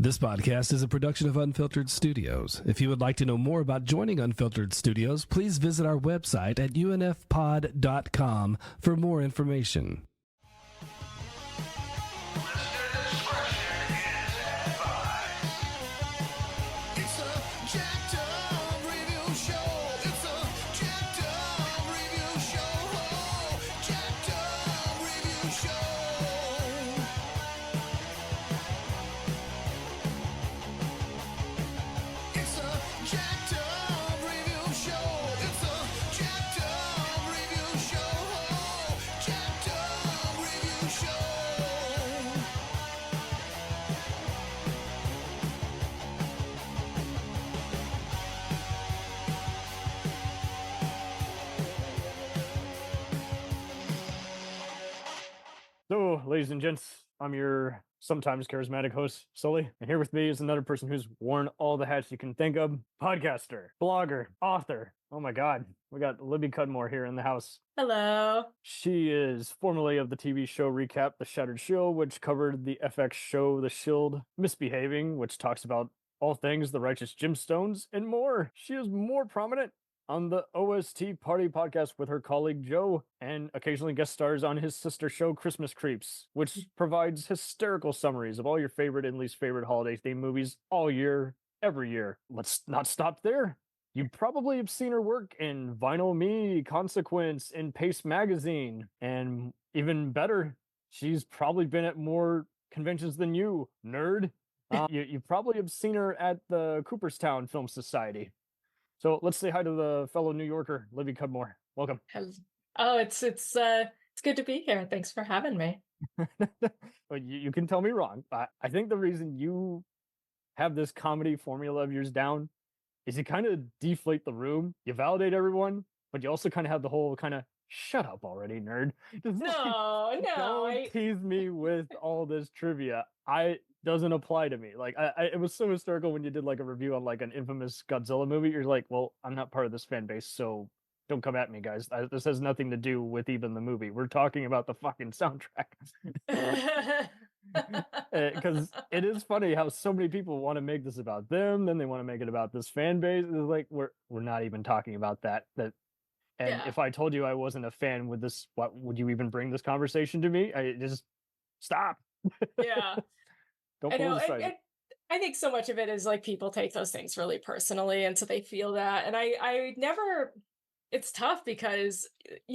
This podcast is a production of Unfiltered Studios. If you would like to know more about joining Unfiltered Studios, please visit our website at unfpod.com for more information. So, ladies and gents, I'm your sometimes charismatic host, Sully, and here with me is another person who's worn all the hats you can think of: podcaster, blogger, author. Oh my god, we got Libby Cudmore here in the house. Hello. She is formerly of the TV show Recap, The Shattered Shield, which covered the FX show The Shield, Misbehaving, which talks about all things the Righteous Gemstones, and more. She is more prominent on the OST Party podcast with her colleague Joe, and occasionally guest stars on his sister show Christmas Creeps, which provides hysterical summaries of all your favorite and least favorite holiday-themed movies all year, every year. Let's not stop there. You probably have seen her work in Vinyl Me, Consequence, and Pace Magazine, and even better, she's probably been at more conventions than you, nerd. You probably have seen her at the Cooperstown Film Society. So let's say hi to the fellow New Yorker, Libby Cudmore. Welcome. Oh, it's good to be here. Thanks for having me. Well, you can tell me wrong. I think the reason you have this comedy formula of yours down is you kind of deflate the room, you validate everyone, but you also kind of have the whole kind of shut up already, nerd. Don't tease me with all this trivia. Doesn't apply to me. Like it was so hysterical when you did like a review on like an infamous Godzilla movie. You're like, well, I'm not part of this fan base, so don't come at me, guys. This has nothing to do with even the movie. We're talking about the fucking soundtrack. Because it is funny how so many people want to make this about them, then they want to make it about this fan base. It's like we're not even talking about that. If I told you I wasn't a fan with this, what would you even bring this conversation to me? I just stop. Yeah. Don't I think so much of it is like people take those things really personally, and so they feel that. And I never. It's tough because,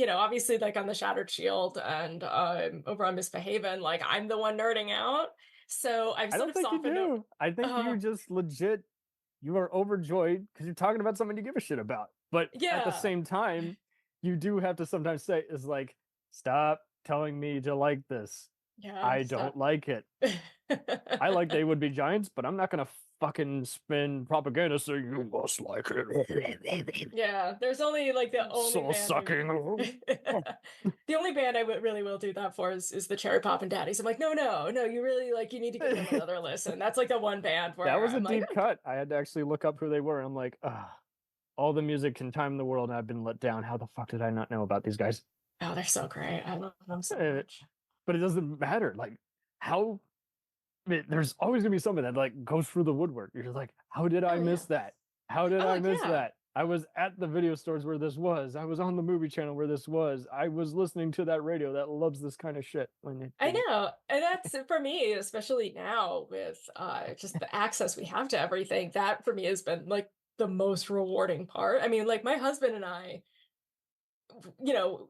obviously, like on the Shattered Shield and over on Misbehaving, like I'm the one nerding out. So I've sort of softened up. I think you just legit, you are overjoyed because you're talking about something you give a shit about. But at the same time, you do have to sometimes say, is like, stop telling me to like this. Yeah, I don't like it. I like They Would Be Giants, but I'm not going to fucking spin propaganda so you must like it. Yeah, there's only like the only soul sucking. The only band I really will do that for is the Cherry Poppin' Daddies. I'm like, no, you really you need to give them another listen. That's like the one band where that was a I'm deep cut. I had to actually look up who they were. I'm like, all the music and time in the world, and I've been let down. How the fuck did I not know about these guys? Oh, they're so great. I love them so much. But it doesn't matter. Like, how? I mean, there's always gonna be something that like goes through the woodwork. You're just like, how did I miss that? How did I miss that? I was at the video stores where this was. I was on the movie channel where this was. I was listening to that radio that loves this kind of shit. I know, and that's for me, especially now with just the access we have to everything. That for me has been like the most rewarding part. I mean, like my husband and I,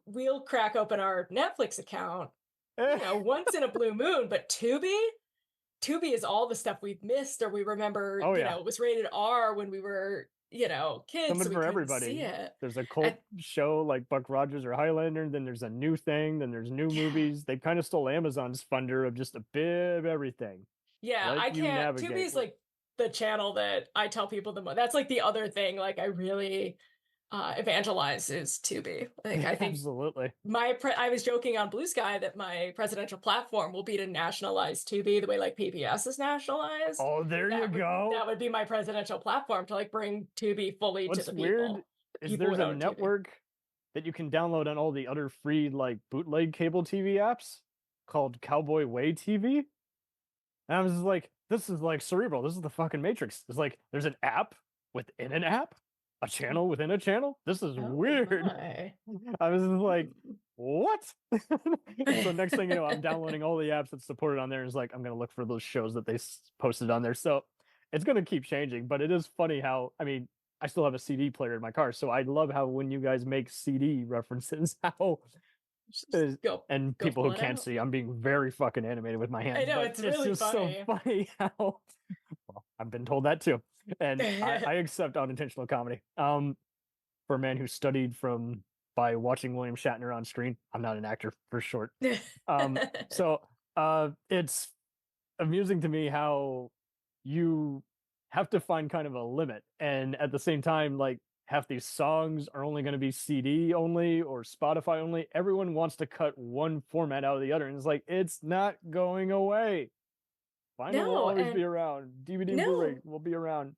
we'll crack open our Netflix account, once in a blue moon, but Tubi is all the stuff we've missed or we remember, it was rated R when we were, kids. Something so for everybody. See it. There's a cult show like Buck Rogers or Highlander, then there's a new thing, then there's new movies. They kind of stole Amazon's funder of just a bit of everything. Yeah, I can't. Tubi is like the channel that I tell people the most. That's like the other thing, like I really evangelize is Tubi. Like I think absolutely. I was joking on Blue Sky that my presidential platform will be to nationalize Tubi the way like PBS is nationalized. Oh, there you go. That would be my presidential platform to like bring Tubi fully to the people. What's weird is there's a network that you can download on all the other free like bootleg cable TV apps called Cowboy Way TV. And I was just like, this is like cerebral. This is the fucking Matrix. It's like there's an app within an app, a channel within a channel. This is Oh weird. my. I was just like, what? And so next thing you know, I'm downloading all the apps that's supported on there. And it's like I'm gonna look for those shows that they posted on there. So it's gonna keep changing, but it is funny how I mean I still have a CD player in my car, so I love how when you guys make CD references, how Just and go people who pull it can't out. see, I'm being very fucking animated with my I hands, know, but it's it's really just so funny. funny how well, I've been told that too, and I accept unintentional comedy. For a man who studied from by watching William Shatner on screen, I'm not an actor for short. So it's amusing to me how you have to find kind of a limit, and at the same time, like half these songs are only going to be CD only or Spotify only. Everyone wants to cut one format out of the other, and it's like it's not going away. Vinyl will No, always be and around. DVD and Blu-ray no. will be around.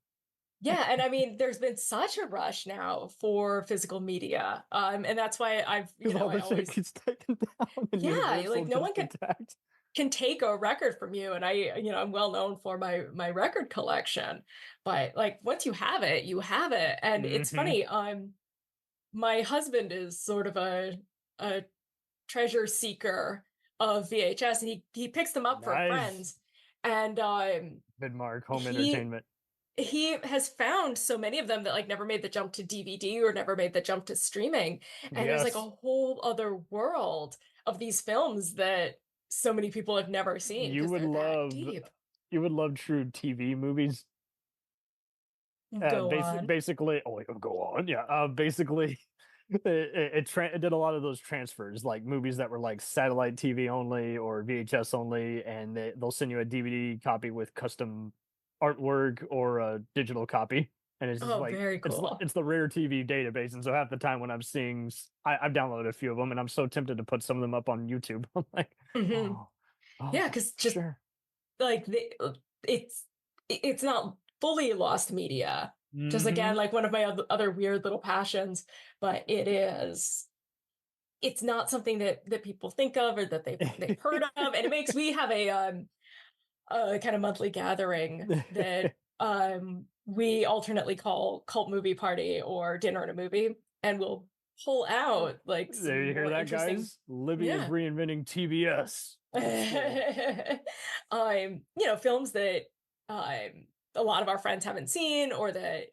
Yeah, and I mean, there's been such a rush now for physical media, and that's why Because all I the shit always, gets taken down and yeah, Universal like no just one attacked. can take a record from you, and I'm well known for my record collection, but like once you have it, you have it, and it's Hmm. funny. My husband is sort of a treasure seeker of VHS, and he picks them up for Nice. friends, and Vidmark, home he entertainment. he has found so many of them that like never made the jump to DVD or never made the jump to streaming. And there's like a Yes. whole other world of these films that so many people have never seen You because would they're that love deep. you would love true TV movies. Go on. Basically, oh, go on. Yeah. Basically, it did a lot of those transfers, like movies that were like satellite TV only or VHS only, and they'll send you a DVD copy with custom artwork or a digital copy, and it's just Oh, like very cool. it's the rare TV database. And so half the time when I'm seeing, I've downloaded a few of them, and I'm so tempted to put some of them up on YouTube. I'm like, Hmm. oh, oh, Yeah, because just sure. like it's it's not fully lost media. Just Hmm. again, like one of my other weird little passions, but it's not something that people think of or that they've heard of, and it makes we have a kind of monthly gathering that we alternately call cult movie party or dinner and a movie, and we'll pull out like There some you hear more that, interesting, guys? Libby is yeah. reinventing TBS. Old school. Films that a lot of our friends haven't seen or that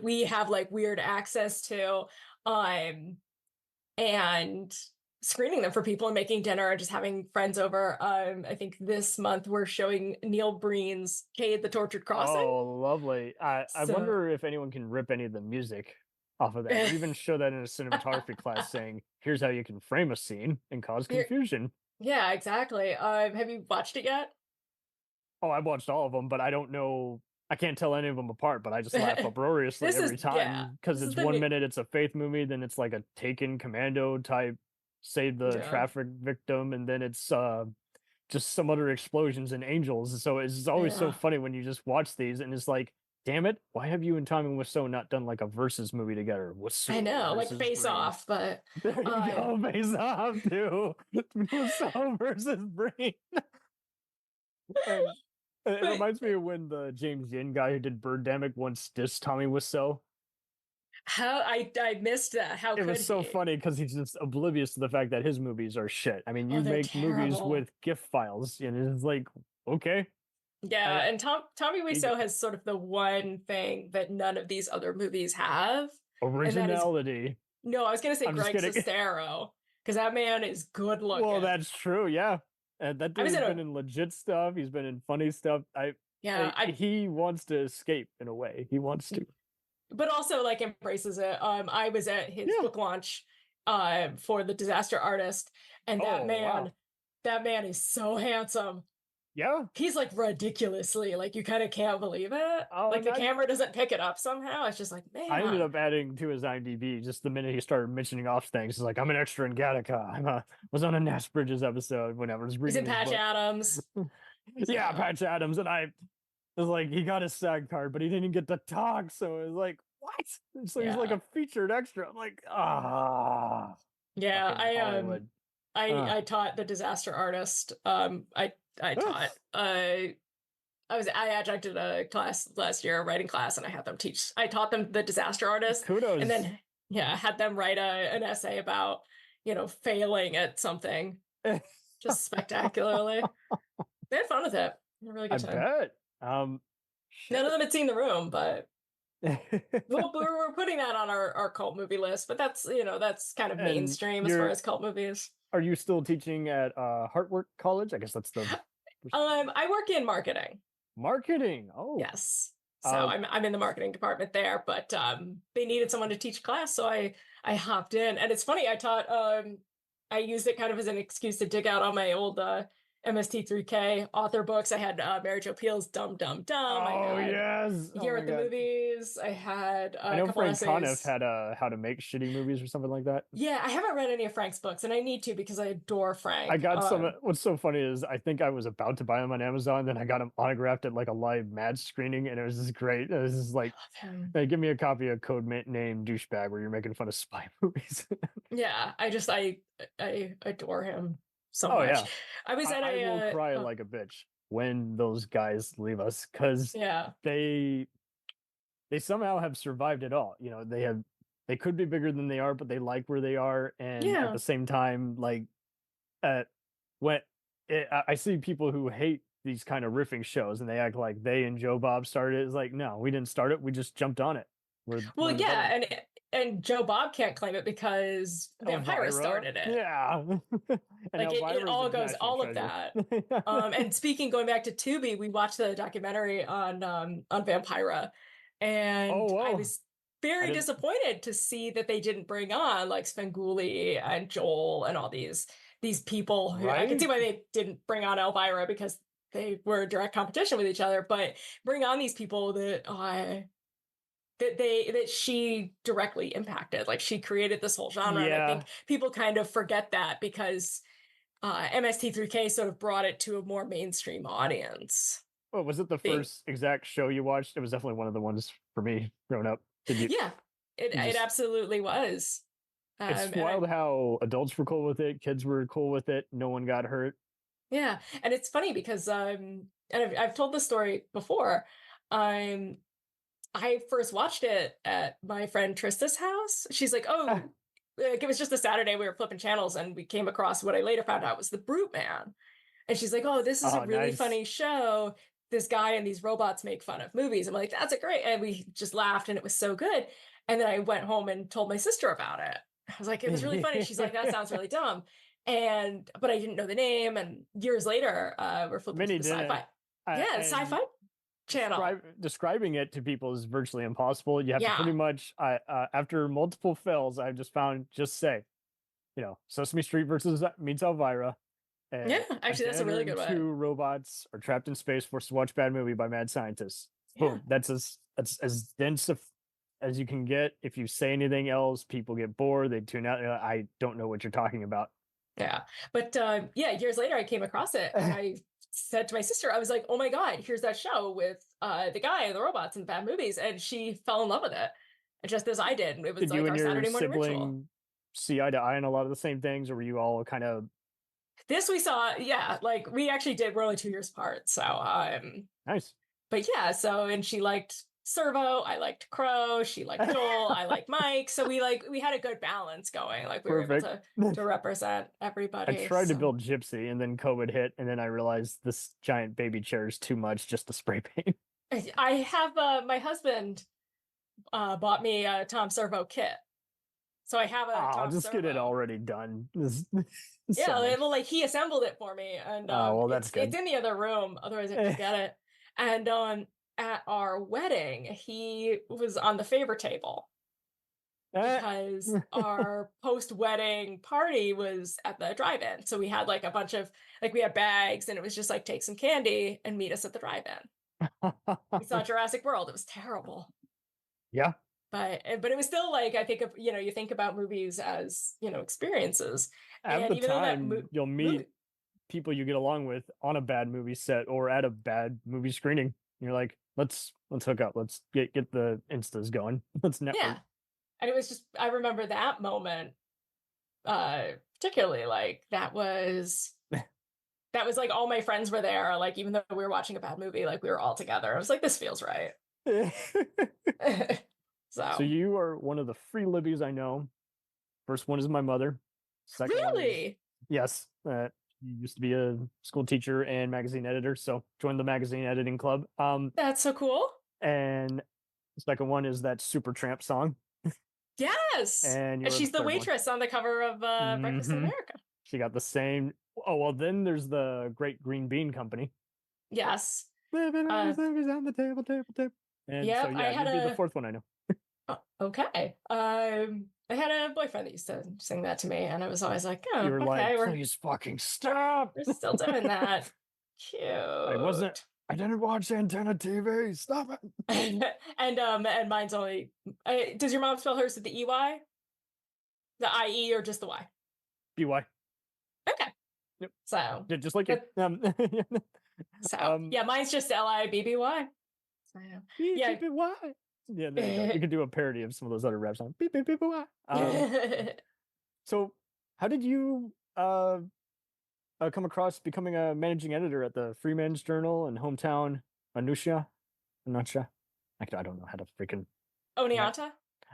we have like weird access to, and screening them for people and making dinner and just having friends over. I think this month we're showing Neil Breen's Cade the Tortured Crossing. Oh, lovely. I So wonder if anyone can rip any of the music off of that, or even show that in a cinematography class saying, here's how you can frame a scene and cause Here- confusion. yeah, exactly. Have you watched it yet? Oh, I've watched all of them, but I don't know. I can't tell any of them apart, but I just laugh uproariously This is every yeah. time because This is it's the 1 minute it's a faith movie, then it's like a Taken Commando type save the yeah. traffic victim, and then it's just some other explosions and angels. So it's always so Yeah. funny when you just watch these and it's like, damn it, why have you and Tommy Wiseau not done like a versus movie together? I Wiseau know, like versus Face Brain. Off, but There you uh go, face off too. Wiseau versus Brain. And it but reminds me of when the James Yin guy who did Birdemic once dissed Tommy Wiseau. how I missed that. How It could was so he? funny because he's just oblivious to the fact that his movies are shit. I mean, Oh, you they're make movies terrible. with GIF files, and it's like, okay, Yeah, I, and Tommy he, Wiseau has sort of the one thing that none of these other movies have, and that is originality. no, I was gonna say I'm just Greg kidding. Sestero, because that man is good Well, looking. that's true. Yeah, and that I dude was has in been a in legit stuff. He's been in funny stuff. yeah, I He wants to escape in a way. He wants to. but also like embraces it. I was at his Yeah. book launch for The Disaster Artist, and Oh wow. that man is so handsome. Yeah. He's like ridiculously, like you kind of can't believe it. Oh, Like the that. camera doesn't pick it up somehow. It's just like, I ended man. up adding to his IMDb just the minute he started mentioning off things. He's like, I'm an extra in Gattaca. Was on a Nash Bridges episode when I was He's in reading his Patch book. Adams. Yeah, So Patch Adams, and I was like, he got his SAG card, but he didn't get to talk. So it was like, what? And so he's like yeah. a featured extra. I'm like, ah, Yeah, fucking Hollywood. I taught The Disaster Artist. I taught I adjuncted a class last year, a writing class, and I taught them The Disaster Artist. Kudos. And then, yeah, had them write an essay about, failing at something just spectacularly. They had fun with it. Had a really good time. I bet. None of them had seen The Room, but we're putting that on our cult movie list. But that's kind of mainstream as far as cult movies. Are you still teaching at Hartwick College? I guess that's the. I work in marketing. Marketing. Oh. Yes. So I'm in the marketing department there, but they needed someone to teach class, so I hopped in. And it's funny, I used it kind of as an excuse to dig out all my old MST3K author books. I had Mary Jo Peel's Dumb, Dumb, Dumb. Oh, yes. Year at the Movies. I had I know Frank Conniff had How to Make Shitty Movies or something like that. Yeah, I haven't read any of Frank's books, and I need to because I adore Frank. I got some. What's so funny is I think I was about to buy them on Amazon, then I got them autographed at like a live Mad screening, and it was just great. It was just like, hey, give me a copy of Code Name Douchebag, where you're making fun of spy movies. Yeah, I adore him so much. Yeah. I will cry like a bitch when those guys leave us, because they somehow have survived it all. They could be bigger than they are, but they like where they are, and at the same time, like I see people who hate these kind of riffing shows, and they act like they and Joe Bob started it. It's like, no, we didn't start it, we just jumped on it. And Joe Bob can't claim it because Vampira started it. Yeah. Like it all goes, all of that. And going back to Tubi, we watched the documentary on Vampira, and I was very disappointed to see that they didn't bring on like Svengoolie and Joel and all these people who I can see why they didn't bring on Elvira, because they were in direct competition with each other, but bring on these people that she directly impacted. Like, she created this whole genre. And I think people kind of forget that because MST3K sort of brought it to a more mainstream audience. Well, was it the first exact show you watched? It was definitely one of the ones for me growing up. It absolutely was. It's wild how adults were cool with it, kids were cool with it, no one got hurt. Yeah, and it's funny because and I've told this story before. I first watched it at my friend Trista's house. She's like, it was just a Saturday, we were flipping channels, and we came across what I later found out was The Brute Man. And she's like, oh, this is a really funny show. This guy and these robots make fun of movies. I'm like, that's a great. And we just laughed, and it was so good. And then I went home and told my sister about it. I was like, it was really funny. She's like, that sounds really dumb. But I didn't know the name. And years later, we're flipping to the sci-fi. Sci-fi channel. Describing it to people is virtually impossible. You have to pretty much, after multiple fails, I've just found, say, Sesame Street meets Elvira. And actually, that's a really good one. 2 robots are trapped in space, forced to watch a bad movie by mad scientists. Boom. That's as dense as you can get. If you say anything else, people get bored. They tune out. I don't know what you're talking about. Yeah. But years later, I came across it, and I said to my sister, I was like, oh my God, here's that show with the guy and the robots and bad movies. And she fell in love with it, just as I did. It was like our Saturday morning ritual. See eye to eye on a lot of the same things, or were you all kind of... This we saw, like we actually did. We're only 2 years apart, so nice. But and she liked Servo, I liked Crow, she liked Joel, I liked Mike. So we had a good balance going. Like, we were able to represent everybody. I tried to build Gypsy, and then COVID hit, and then I realized this giant baby chair is too much just to spray paint. I have my husband bought me a Tom Servo kit. So I have a Tom just Servo. get it already done. He assembled it for me, and that's good. It's in the other room, otherwise I forget it. And at our wedding, he was on the favor table because our post-wedding party was at the drive-in. So we had like a bunch of, we had bags, and it was just like, take some candy and meet us at the drive-in. We saw Jurassic World. It was terrible. Yeah. But it was still like, I think of, you think about movies as, experiences. At the time, you'll meet people you get along with on a bad movie set or at a bad movie screening. And you're like, let's hook up. Let's get the Instas going. Let's network. Yeah. And it was just, I remember that moment, particularly, like, that was that was like all my friends were there. Like even though we were watching a bad movie, like we were all together. I was like, this feels right. So you are one of the free Libbies I know. First one is my mother. Second one is, Really? yes, she used to be a school teacher and magazine editor, so joined the magazine editing club. That's so cool. And the second one is that Supertramp song. Yes. And And she's the third one. waitress on the cover of Breakfast in Mhm. America. She got the same. Oh well, then there's the Great Green Bean Company. Yes. Living on the table. And Yep, so yeah, I had you'd be the a fourth one I know. okay. I had a boyfriend that used to sing that to me, and I was always like, oh, You were okay, like, we're please fucking stop. still doing that. Cute. I didn't watch Antenna TV. Stop it. And mine's only. Does your mom spell hers with the EY, the IE, or just the Y? BY. Okay. Yep. So Yeah, just like you. yeah, mine's just LIBBY. So, yeah. BBY. Yeah, there you go. You could do a parody of some of those other rap songs. BBY. So how did you come across becoming a managing editor at the Freeman's Journal and hometown Anusha? Anusha? I don't know how to freaking Oneonta?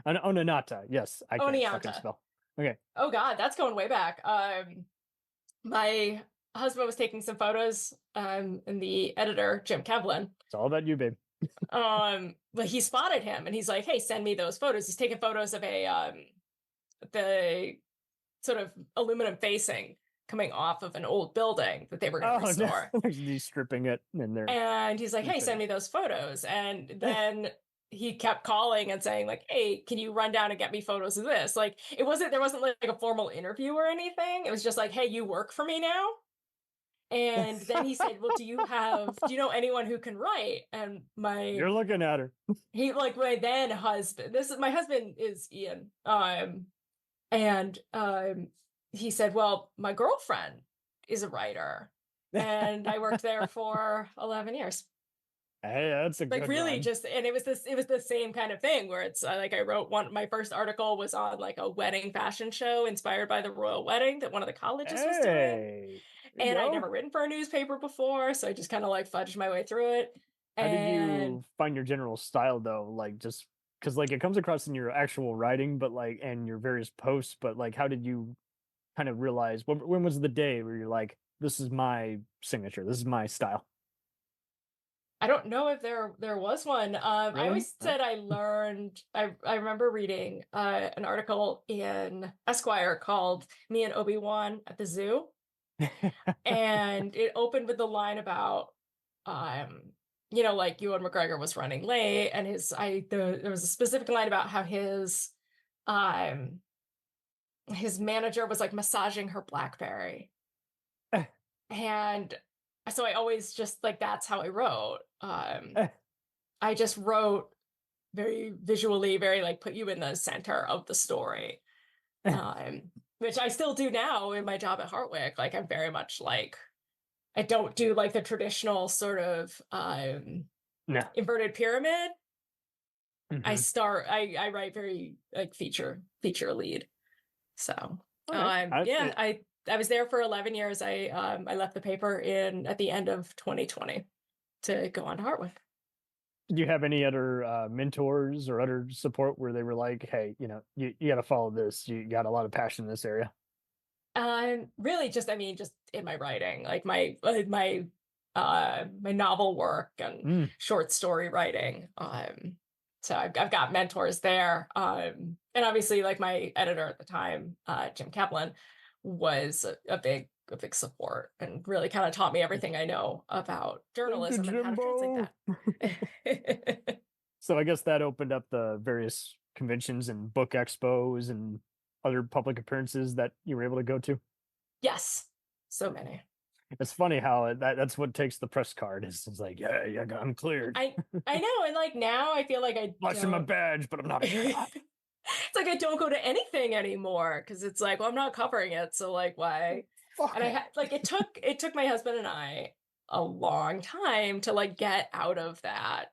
Ononata. Yes, I can't fucking Oneonta. spell. Okay. Oh God, that's going way back. My husband was taking some photos, and the editor, Jim Kevlin, It's all about you, babe. but he spotted him and he's like, hey, send me those photos. He's taking photos of the sort of aluminum facing coming off of an old building that they were going to restore. No. He's stripping it in there. And he's like, hey, send me those photos. And then he kept calling and saying like, hey, can you run down and get me photos of this? Like there wasn't like a formal interview or anything. It was just like, hey, you work for me now. And then he said, well, do you know anyone who can write? And You're looking at her. my then husband, my husband is Ian. And he said, well, my girlfriend is a writer. And I worked there for 11 years. Hey, that's a like good really run. and it was the same kind of thing where it's like I wrote my first article was on like a wedding fashion show inspired by the royal wedding that one of the colleges was doing. And I'd never written for a newspaper before, so I just kind of like fudged my way through it. How did you find your general style though? Like just because like it comes across in your actual writing, but like and your various posts, but like how did you kind of realize when was the day where you're like, this is my signature, this is my style? I don't know if there was one. Really? I always said I learned. I remember reading an article in Esquire called "Me and Obi-Wan at the Zoo," and it opened with the line about, like Ewan McGregor was running late, and there was a specific line about how his manager was like massaging her BlackBerry, and so I always just like that's how I wrote. I just wrote very visually, very like put you in the center of the story, which I still do now in my job at Hartwick. Like I'm very much like I don't do like the traditional sort of inverted pyramid. Mm-hmm. I write very like feature lead. So I was there for 11 years. I left the paper at the end of 2020 to go on to Hartwick. Do you have any other mentors or other support where they were like, hey, you got to follow this. You got a lot of passion in this area. Really just in my writing, like my novel work and short story writing. So I've got mentors there. And obviously like my editor at the time, Jim Kevlin, was a big support and really kind of taught me everything I know about journalism and how to translate that. So I guess that opened up the various conventions and book expos and other public appearances that you were able to go to. Yes, so many. It's funny how that's what takes the press card. It's like, yeah, I'm cleared. I know, and like now I feel like I flashing my badge, but I'm not a cop. It's like I don't go to anything anymore because it's like, well, I'm not covering it, so like why? And I like it took my husband and I a long time to like get out of that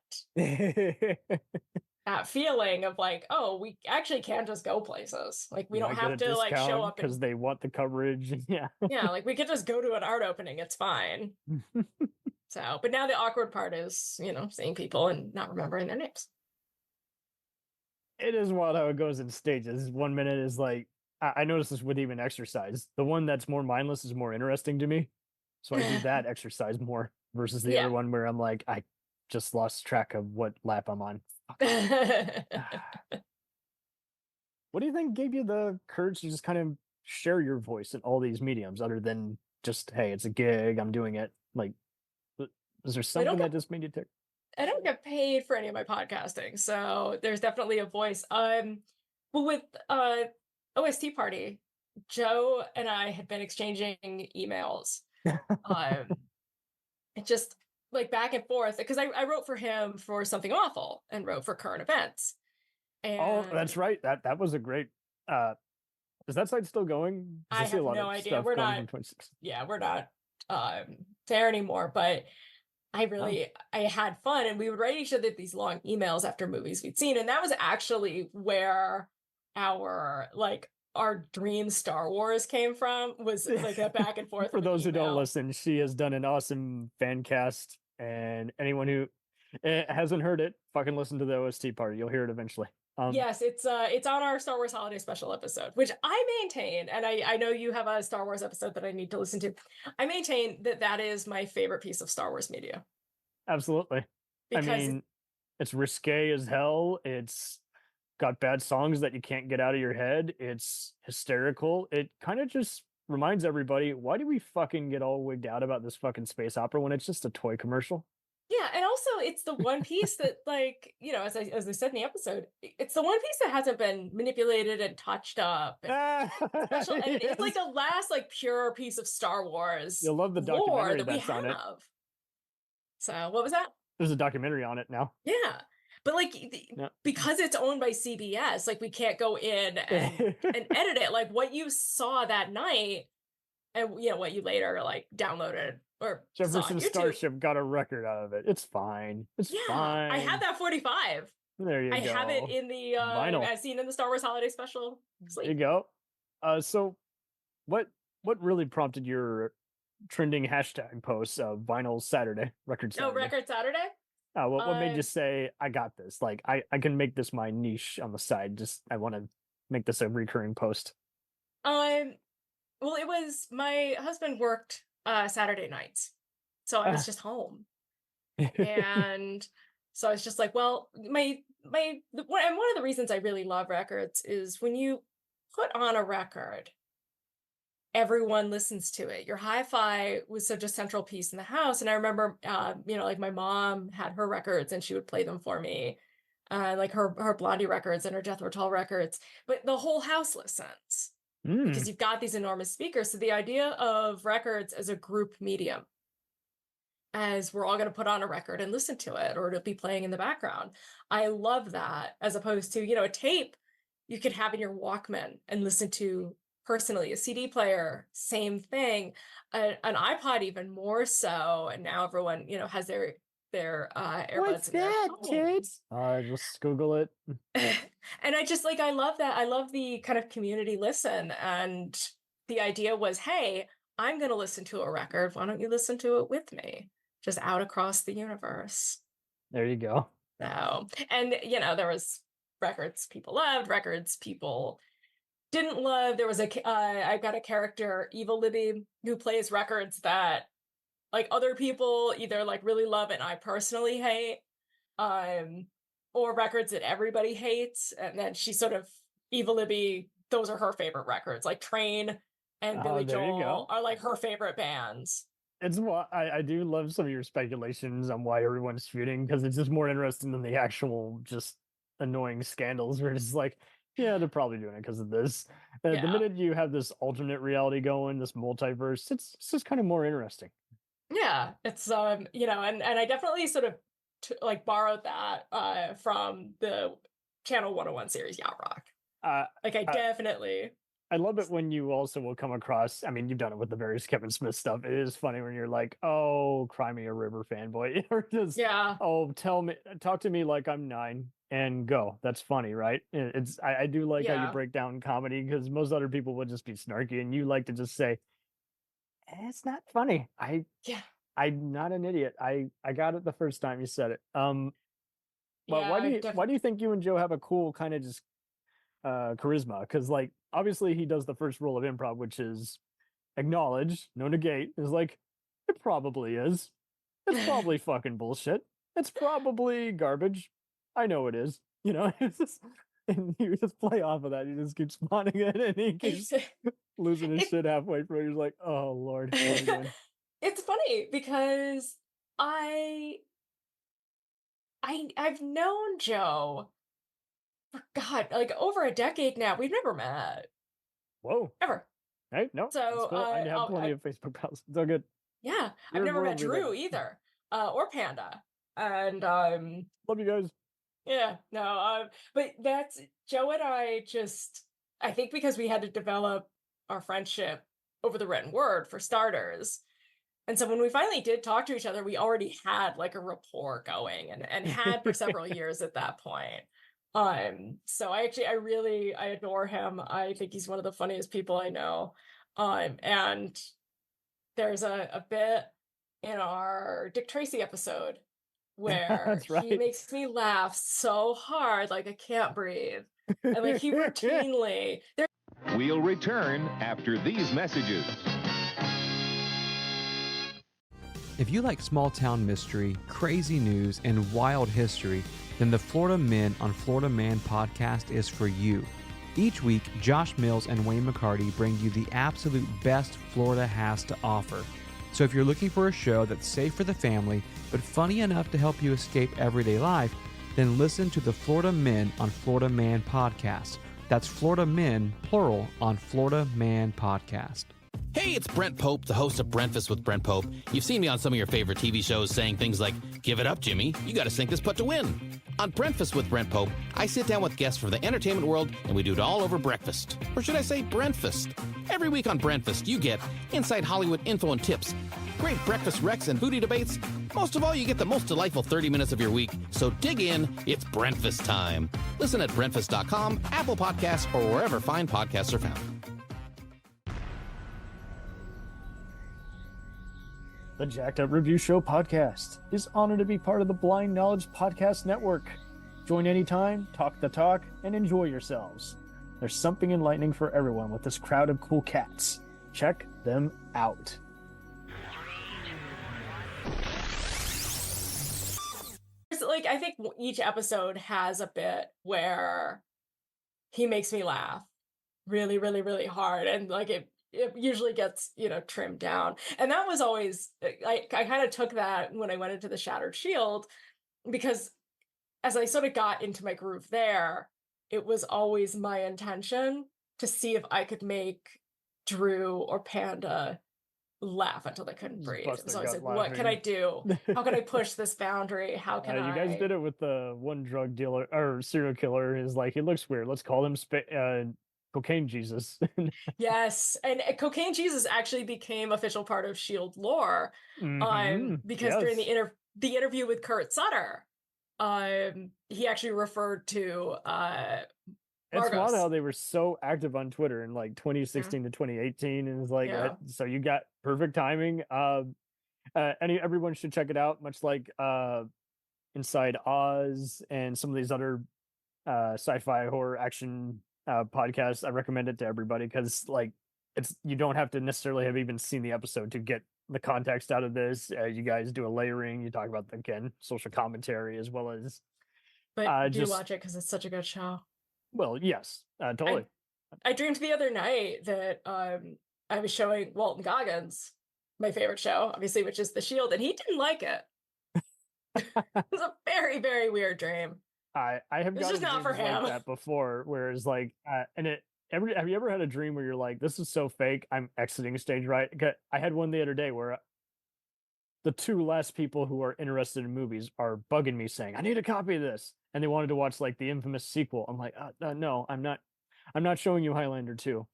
that feeling of like, oh, we actually can just go places. Like we You don't might get have a to like show discount up because and they want the coverage. Yeah. yeah, like we could just go to an art opening. It's fine. So, but now the awkward part is, seeing people and not remembering their names. It is wild how it goes in stages. 1 minute is like, I notice this with even exercise. The one that's more mindless is more interesting to me. So I do that exercise more versus the Yeah. other one where I'm like, I just lost track of what lap I'm on. What do you think gave you the courage to just kind of share your voice in all these mediums other than just, hey, it's a gig, I'm doing it? Like, is there something that just made you tick? I don't get paid for any of my podcasting, so there's definitely a voice. Well, with OST Party, Joe and I had been exchanging emails. It just like back and forth because I wrote for him for Something Awful and wrote for Current Events. Oh, And that's right. That was a great. Is that site still going? I I see a have lot no of idea. stuff We're going not, from 26. yeah, we're not there anymore, but I had fun and we would write each other these long emails after movies we'd seen. And that was actually where our dream Star Wars came from, was like that back and forth. For of an those who don't email. listen, she has done an awesome fan cast, and anyone who hasn't heard it, fucking listen to the OST party. You'll hear it eventually. Yes, it's on our Star Wars Holiday Special episode, which I maintain, and I know you have a Star Wars episode that I need to listen to. I maintain that is my favorite piece of Star Wars media. Absolutely. I Because mean, it's risque as hell. It's got bad songs that you can't get out of your head. It's hysterical. It kind of just reminds everybody, why do we fucking get all wigged out about this fucking space opera when it's just a toy commercial? yeah, and also it's the one piece that, like, as I said in the episode, it's the one piece that hasn't been manipulated and touched up. And special, and it's like the last like pure piece of Star Wars You'll love the lore documentary that we that's on it. have. So what was that? There's a documentary on it now. Yeah. But like because it's owned by CBS, like we can't go in and edit it. Like what you saw that night and what you later like downloaded or Jefferson saw on YouTube. Starship got a record out of it. It's fine. It's fine. I had that 45. There you go. I have it in the vinyl. I've seen in the Star Wars Holiday Special. There you go. So what really prompted your trending hashtag posts of Vinyl Saturday, Record Saturday? Oh, Record Saturday? What made you say, I got this? Like, I can make this my niche on the side. Just, I want to make this a recurring post. Well, it was, my husband worked Saturday nights, so I was just home. And so I was just like, well, and one of the reasons I really love records is when you put on a record, everyone listens to it. Your hi-fi was such a central piece in the house. And I remember, like my mom had her records and she would play them for me, like her Blondie records and her Jethro Tull records, but the whole house listens because you've got these enormous speakers. So the idea of records as a group medium, as we're all going to put on a record and listen to it, or it'll be playing in the background. I love that, as opposed to, a tape you could have in your Walkman and listen to personally. A CD player, same thing. An iPod, even more so. And now everyone, has their AirPods. What's that, kids? Just Google it. And I just I love that. I love the kind of community listen. And the idea was, hey, I'm going to listen to a record. Why don't you listen to it with me? Just out across the universe. There you go. So, and there was records people loved, records people didn't love. There was I've got a character, Evil Libby, who plays records that like other people either like really love and I personally hate, or records that everybody hates. And then she sort of, Evil Libby, those are her favorite records, like Train and Billy Joel are like her favorite bands. It's what I do love some of your speculations on why everyone's feuding, because it's just more interesting than the actual just annoying scandals where it's like, yeah, they're probably doing it because of this. The minute you have this alternate reality going, this multiverse, it's just kind of more interesting. Yeah, it's and I definitely sort of borrowed that from the Channel 101 series Yacht Rock. Definitely. I love it when you also will come across, I mean, you've done it with the various Kevin Smith stuff. It is funny when you're like, oh, cry me a river fanboy. Or just, talk to me like I'm 9. and go. That's funny, right? I do like how you Yeah. break down comedy, because most other people would just be snarky, and you like to just say, it's not funny. Yeah. I'm not an idiot. I got it the first time you said it. But Yeah, I've why do you think you and Joe have a cool kind of just charisma? Because like obviously he does the first rule of improv, which is acknowledge, no negate. Is like it probably is. It's probably fucking bullshit. It's probably garbage. I know it is. You know, it's just, and you just play off of that. You just keep spawning it, and he keeps losing his it, shit halfway through. He's like, "Oh Lord, what are we doing?" it's funny because I've known Joe for God, like over a decade now. We've never met Whoa. ever. Hey, no, that's So cool. I have plenty of Facebook pals. It's all good. yeah, I've Weird never met world we live Drew in. either, or Panda, and Love you guys. yeah, no, but that's Joe and I just, I think because we had to develop our friendship over the written word for starters. And so when we finally did talk to each other, we already had like a rapport going and had for several years at that point. So I adore him. I think he's one of the funniest people I know. And there's a bit in our Dick Tracy episode where That's he right. makes me laugh so hard, like I can't breathe. And like he routinely, there. We'll return after these messages. If you like small town mystery, crazy news, and wild history, then the Florida Men on Florida Man podcast is for you. Each week, Josh Mills and Wayne McCarty bring you the absolute best Florida has to offer. So if you're looking for a show that's safe for the family, but funny enough to help you escape everyday life, then listen to the Florida Men on Florida Man podcast. That's Florida Men, plural, on Florida Man podcast. Hey, it's Brent Pope, the host of Breakfast with Brent Pope. You've seen me on some of your favorite TV shows saying things like, "Give it up, Jimmy. You got to sink this putt to win." On Breakfast with Brent Pope, I sit down with guests from the entertainment world, and we do it all over breakfast. Or should I say Brentfast? Every week on Brentfast, you get inside Hollywood info and tips, great breakfast recs and foodie debates. Most of all, you get the most delightful 30 minutes of your week. So dig in. It's Brentfast time. Listen at Brentfast.com, Apple Podcasts, or wherever fine podcasts are found. The Jacked Up Review Show podcast is honored to be part of the Blind Knowledge Podcast Network. Join anytime, talk the talk, and enjoy yourselves. There's something enlightening for everyone with this crowd of cool cats. Check them out. Like I think each episode has a bit where he makes me laugh really, really, really hard, and like it usually gets, trimmed down. And that was always, I kind of took that when I went into the Shattered Shield, because as I sort of got into my groove there, it was always my intention to see if I could make Drew or Panda laugh until they couldn't breathe. It was always like, what can I do? How can I push this boundary? How can You guys did it with the one drug dealer or serial killer. Is like, he looks weird. Let's call him Cocaine Jesus. Yes, and Cocaine Jesus actually became official part of Shield lore, because during the interview with Kurt Sutter, he actually referred to It's wild how they were so active on Twitter in like 2016 to 2018, and it's like, so you got perfect timing. Everyone should check it out. Much like Inside Oz and some of these other sci-fi horror action podcast, I recommend it to everybody, because like you don't have to necessarily have even seen the episode to get the context out of this. You guys do a layering, you talk about social commentary as well as but do watch it because it's such a good show. Well, yes, totally. I dreamed the other night that I was showing Walton Goggins my favorite show, obviously, which is The Shield, and he didn't like it. It was a very, very weird dream. I have It's just not for him. Like that before, whereas like, have you ever had a dream where you're like, this is so fake, I'm exiting stage right? I had one the other day where the two last people who are interested in movies are bugging me saying, I need a copy of this. And they wanted to watch like the infamous sequel. I'm like, no, I'm not showing you Highlander 2.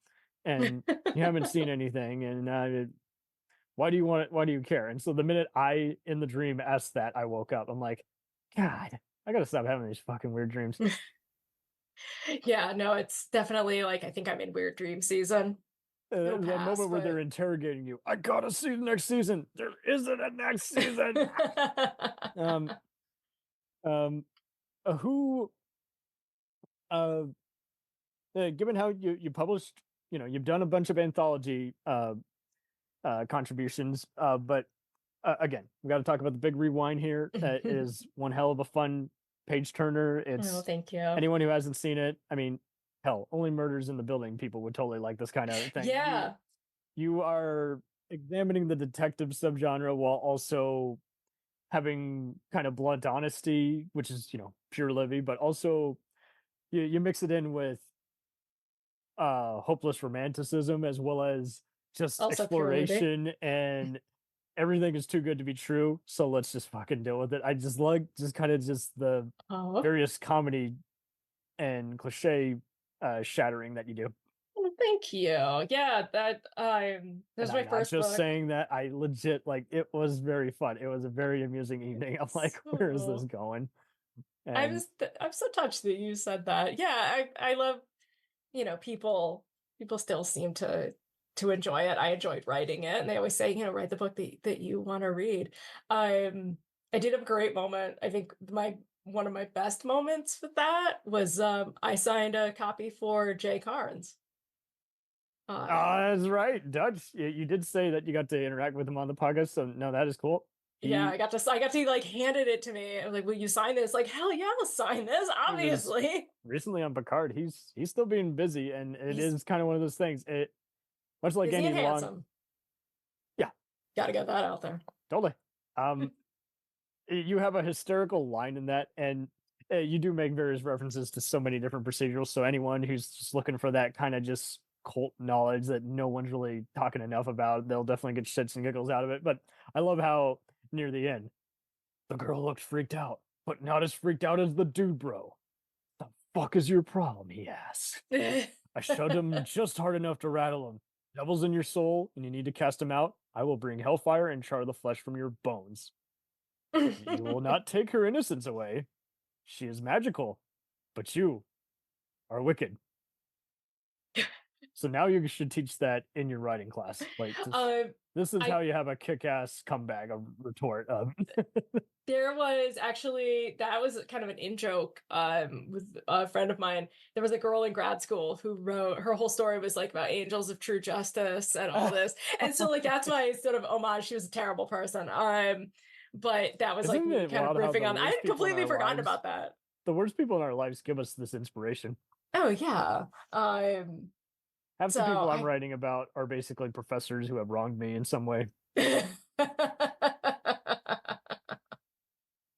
And you haven't seen anything. And why do you want it? Why do you care? And so the minute I, in the dream, asked that, I woke up. I'm like, God, I gotta stop having these fucking weird dreams. Yeah, no, it's definitely like I think I'm in weird dream season. It'll That pass, moment where but they're interrogating you. I gotta see the next season. There isn't a next season. um, who, given how you published, you've done a bunch of anthology contributions, but again, we got to talk about the big rewind here. It is one hell of a fun page turner. Oh, It's thank you. anyone who hasn't seen it. I mean, hell, Only Murders in the Building people would totally like this kind of thing. Yeah. You are examining the detective subgenre while also having kind of blunt honesty, which is, pure Libby, but also you mix it in with hopeless romanticism as well as just Also pure Libby. exploration and everything is too good to be true, so let's just fucking deal with it. I just like just the Oh, various comedy and cliche shattering that you do. well, thank you. Yeah, that And was I'm my not first just book. saying that. I legit it was very fun. It was a very amusing evening. I'm like, where is this So- going? I'm And I'm so touched that you said that. Yeah, I love, people still seem to enjoy it. I enjoyed writing it, and they always say, write the book that you want to read. I did have a great moment. I think one of my best moments with that was I signed a copy for Jay Carnes. that's right, Dutch. You did say that you got to interact with him on the podcast, so no, that is cool. Yeah, I got to like handed it to me. I was like, will you sign this? Like, hell yeah, I'll sign this, obviously. Recently on Picard, he's still being busy, and it He's is kind of one of those things. It much like busy any and long, handsome. yeah, Gotta get that out there. totally. You have a hysterical line in that, and you do make various references to so many different procedurals. So anyone who's just looking for that kind of just cult knowledge that no one's really talking enough about, they'll definitely get shits and giggles out of it. But I love how near the end, the girl looked freaked out, but not as freaked out as the dude, bro. The fuck is your problem? He asks. I shoved him just hard enough to rattle him. Devil's in your soul, and you need to cast him out. I will bring hellfire and char the flesh from your bones. You will not take her innocence away. She is magical, but you are wicked. So now you should teach that in your writing class. Like this is how you have a kick-ass comeback, a retort. There was actually, that was kind of an in-joke with a friend of mine. There was a girl in grad school who wrote, her whole story was like about angels of true justice and all this. And so like that's why sort of homage, she was a terrible person. But that was like Isn't me it kind of wild how riffing the on. I worst had people in completely our forgotten lives- about that. The worst people in our lives give us this inspiration. Oh yeah. Half the So people I'm writing about are basically professors who have wronged me in some way.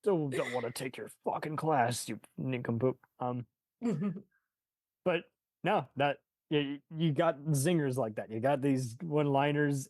Still don't want to take your fucking class, you nincompoop. But no, that you got zingers like that. You got these one-liners.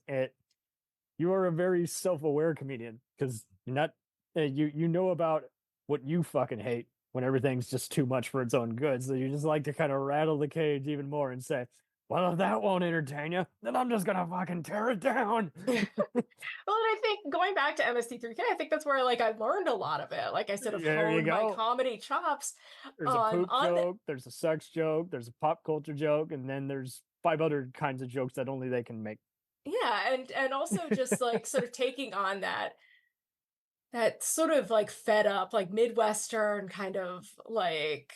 You are a very self-aware comedian because you're not. You know about what you fucking hate when everything's just too much for its own good. So you just like to kind of rattle the cage even more and say, well, if that won't entertain you, then I'm just gonna fucking tear it down. Well, and I think going back to MST3K, I think that's where like I learned a lot of it. Like I sort of There you honed my go. comedy chops. There's a poop joke, there's a sex joke, there's a pop culture joke, and then there's 5 other kinds of jokes that only they can make. Yeah, and also just like sort of taking on that sort of like fed up, like Midwestern kind of like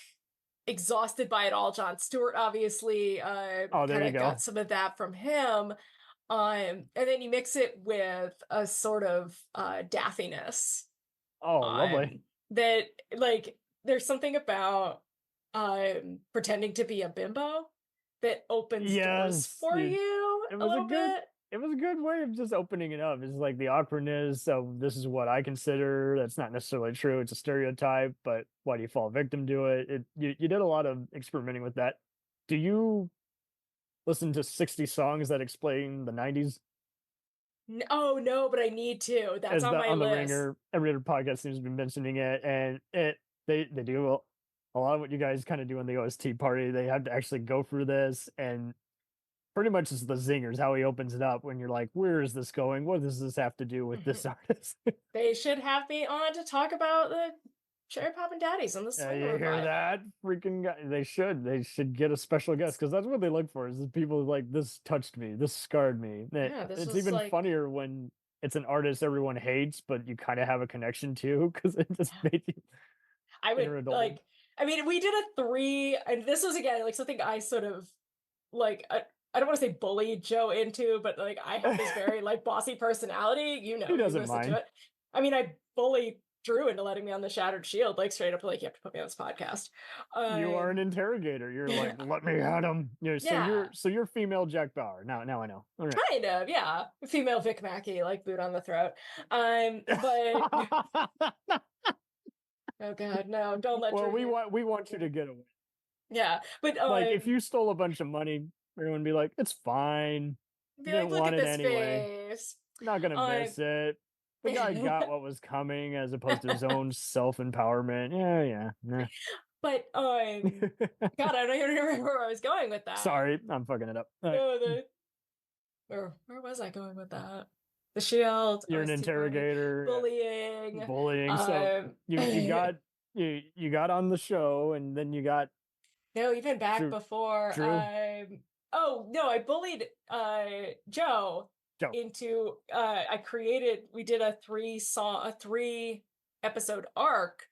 exhausted by it all. John Stewart obviously there kind you of go. got some of that from him. And then you mix it with a sort of daffiness. Oh, lovely. That like there's something about pretending to be a bimbo that opens doors Yes, for you it a was a little good- bit. It was a good way of just opening it up. It's like the awkwardness of this is what I consider. That's not necessarily true. It's a stereotype, but why do you fall victim to it? You did a lot of experimenting with that. Do you listen to 60 songs that explain the 90s? Oh no, but I need to. That's on my on the list. Ringer, every other podcast seems to be mentioning it, and they do a lot of what you guys kind of do in the OST party. They have to actually go through this, and pretty much it's the zingers, how he opens it up when you're like, where is this going? What does this have to do with this artist? They should have me on to talk about the Cherry Poppin' Daddies on the Yeah, Swing you hear Revival. that? Freaking guy. They should get a special guest because that's what they look for. Is people like this touched me, this scarred me. Yeah, this It's was even like funnier when it's an artist everyone hates, but you kind of have a connection to because it just made you I would inner adult. like. I mean, we did a 3, and this was again like something I sort of like. I don't want to say bullied Joe into, but like I have this very like bossy personality. You know, He you doesn't listen mind. to it. I mean, I bullied Drew into letting me on the Shattered Shield, like straight up, like you have to put me on this podcast. You are an interrogator. You're like, let me at him. Yeah. So you're female Jack Bauer. Now I know. All right. Kind of, yeah. Female Vic Mackey, like boot on the throat. But oh god, no! Don't let. Well, Drew hear. we want you to get away. Yeah, but Like if you stole a bunch of money, everyone would be like, it's fine. be You like, didn't look want at it this anyway. face. Not gonna miss it. The guy got what was coming as opposed to his own self-empowerment. Yeah. Nah. But God, I don't even remember where I was going with that. Sorry, I'm fucking it up. All right. No, where was I going with that? The Shield. You're an I was too funny. interrogator. Bullying. So you got on the show, and then you got No, even back Drew. before. Oh no, I bullied Joe into we did a 3 episode arc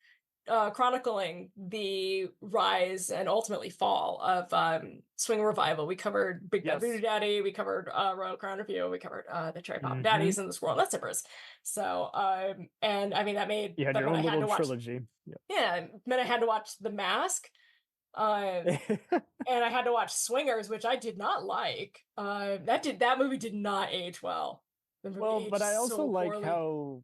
chronicling the rise and ultimately fall of Swing Revival. We covered Big Bad Voodoo Daddy, we covered Royal Crown Review, we covered the Cherry Pop Daddies and the Squirrel Nut Sippers. So and I mean that made you had your own little trilogy. Yeah, then I had to watch The Mask. And I had to watch Swingers, which I did not like. That movie did not age well. But I also like how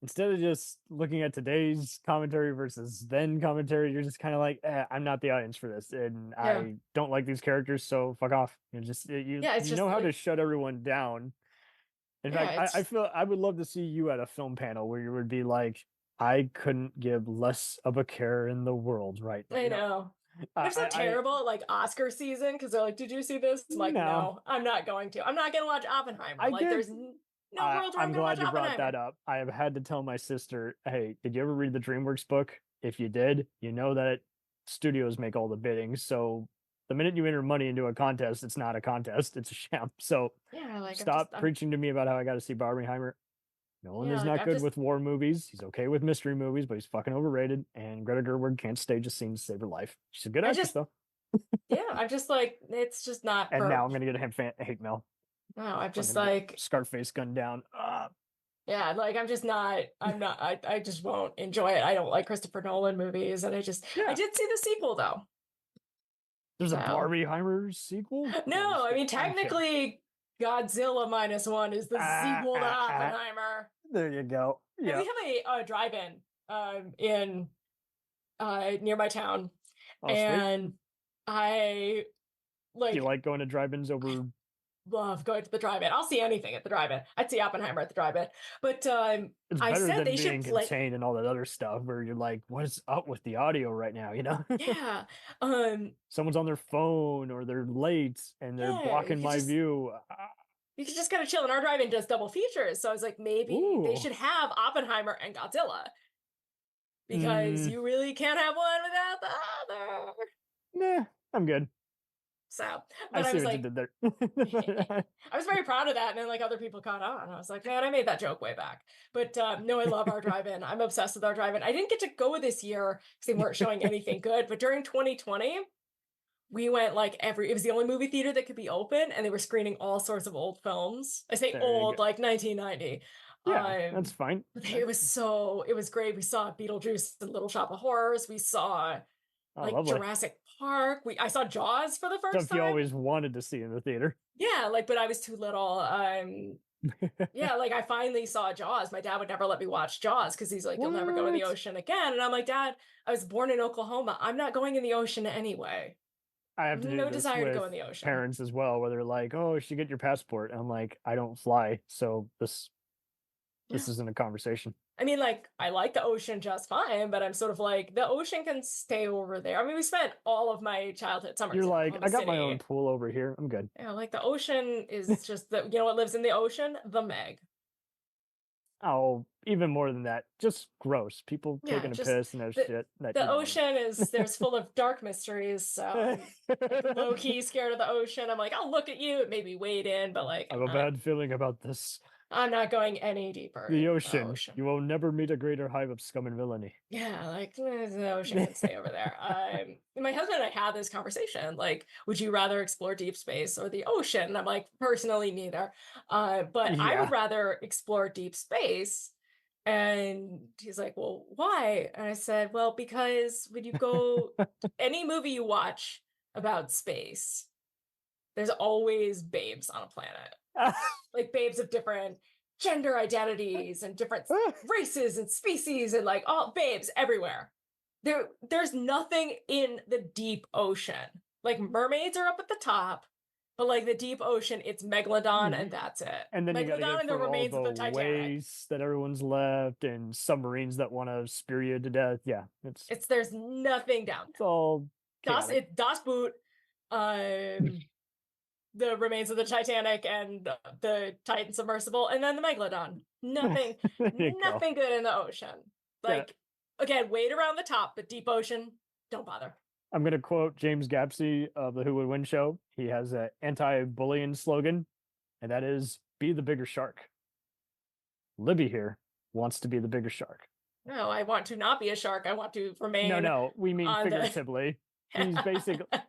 instead of just looking at today's commentary versus then commentary, you're just kind of like, I'm not the audience for this, and I don't like these characters, so fuck off. You know how to shut everyone down. In fact, I feel I would love to see you at a film panel where you would be like, I couldn't give less of a care in the world right now. I know. There's a terrible like Oscar season because they're like, did you see this? I'm like, no, I'm not going to. I'm not going to watch Oppenheimer. There's no world where I'm glad you brought Oppenheimer. that up. I have had to tell my sister, hey, did you ever read the DreamWorks book? If you did, you know that studios make all the bidding. So the minute you enter money into a contest, it's not a contest. It's a sham. So stop preaching to me about how I got to see Barbenheimer. Nolan is not good with war movies. He's okay with mystery movies, but he's fucking overrated. And Greta Gerwig can't stage a scene to save her life. She's a good actress, though. Yeah, I'm just like, it's just not. And now I'm gonna get a hate mail. No, I'm just like Scarface gunned down. Yeah, like I'm just not. I just won't enjoy it. I don't like Christopher Nolan movies, and I did see the sequel though. There's a Barbenheimer sequel? No, I mean technically Godzilla -1 is the sequel to Oppenheimer. There you go. Yeah, we have a drive-in in near my town, and sweet. I like. Do you like going to drive-ins over? Love going to the drive-in. I'll see anything at the drive-in. I'd see Oppenheimer at the drive-in. But it's I better said than they being should play contained and all that other stuff where you're like, what is up with the audio right now? You know? Yeah. Someone's on their phone or they're late and they're blocking my view. You could just kind of chill. And our drive-in does double features. So I was like, maybe they should have Oppenheimer and Godzilla. Because you really can't have one without the other. Nah, I'm good. So, but I see was what like, you did there. I was very proud of that. And then like other people caught on. I was like, man, I made that joke way back. But no, I love our drive-in. I'm obsessed with our drive-in. I didn't get to go this year because they weren't showing anything good. But during 2020, we went like it was the only movie theater that could be open. And they were screening all sorts of old films. I say There old, like 1990. Yeah, that's fine. It was great. We saw Beetlejuice and Little Shop of Horrors. We saw Jurassic Park. I saw Jaws for the first time. You always wanted to see in the theater. Yeah, but I was too little. Yeah, I finally saw Jaws. My dad would never let me watch Jaws because he's like, you'll never go in the ocean again. And I'm like, Dad, I was born in Oklahoma. I'm not going in the ocean anyway. I have no desire to go in the ocean. Parents as well, where they're like, oh, you should get your passport. And I'm like, I don't fly, so this isn't a conversation. I mean, I like the ocean just fine, but I'm sort of like, the ocean can stay over there. I mean, we spent all of my childhood summers. You're like, I got my own pool over here. I'm good. Yeah, the ocean is just what lives in the ocean? The Meg. Oh, even more than that, just gross. People Yeah, taking a just piss in their shit. That the you don't ocean there's full of dark mysteries, so I'm want. low key scared of the ocean. I'm like, I'll look at you, maybe wade in, but like I have a bad feeling about this. I'm not going any deeper The into ocean. the ocean. You will never meet a greater hive of scum and villainy. Yeah, like the ocean can stay over there. My husband and I had this conversation. Like, would you rather explore deep space or the ocean? And I'm like, personally, neither. But I Yeah. would rather explore deep space. And he's like, well, why? And I said, well, because when you go, any movie you watch about space, there's always babes on a planet. Like babes of different gender identities and different races and species and like all babes everywhere. There's nothing in the deep ocean. Like mermaids are up at the top, but like the deep ocean, it's Megalodon and that's it. And then you got to Megalodon get and the through all remains of the the Titanic. waste that everyone's left and submarines that want to spear you to death. Yeah, It's there's nothing down it's all Das chaotic. Das Boot, the remains of the Titanic and the Titan submersible, and then the Megalodon. Nothing, There you go. nothing good in the ocean. Yeah. Like again, wade around the top, but deep ocean, don't bother. I'm going to quote James Gapsey of the Who Would Win show. He has an anti-bullying slogan, and that is, be the bigger shark. Libby here wants to be the bigger shark. No, I want to not be a shark. I want to remain. No, we mean on the- figuratively. He's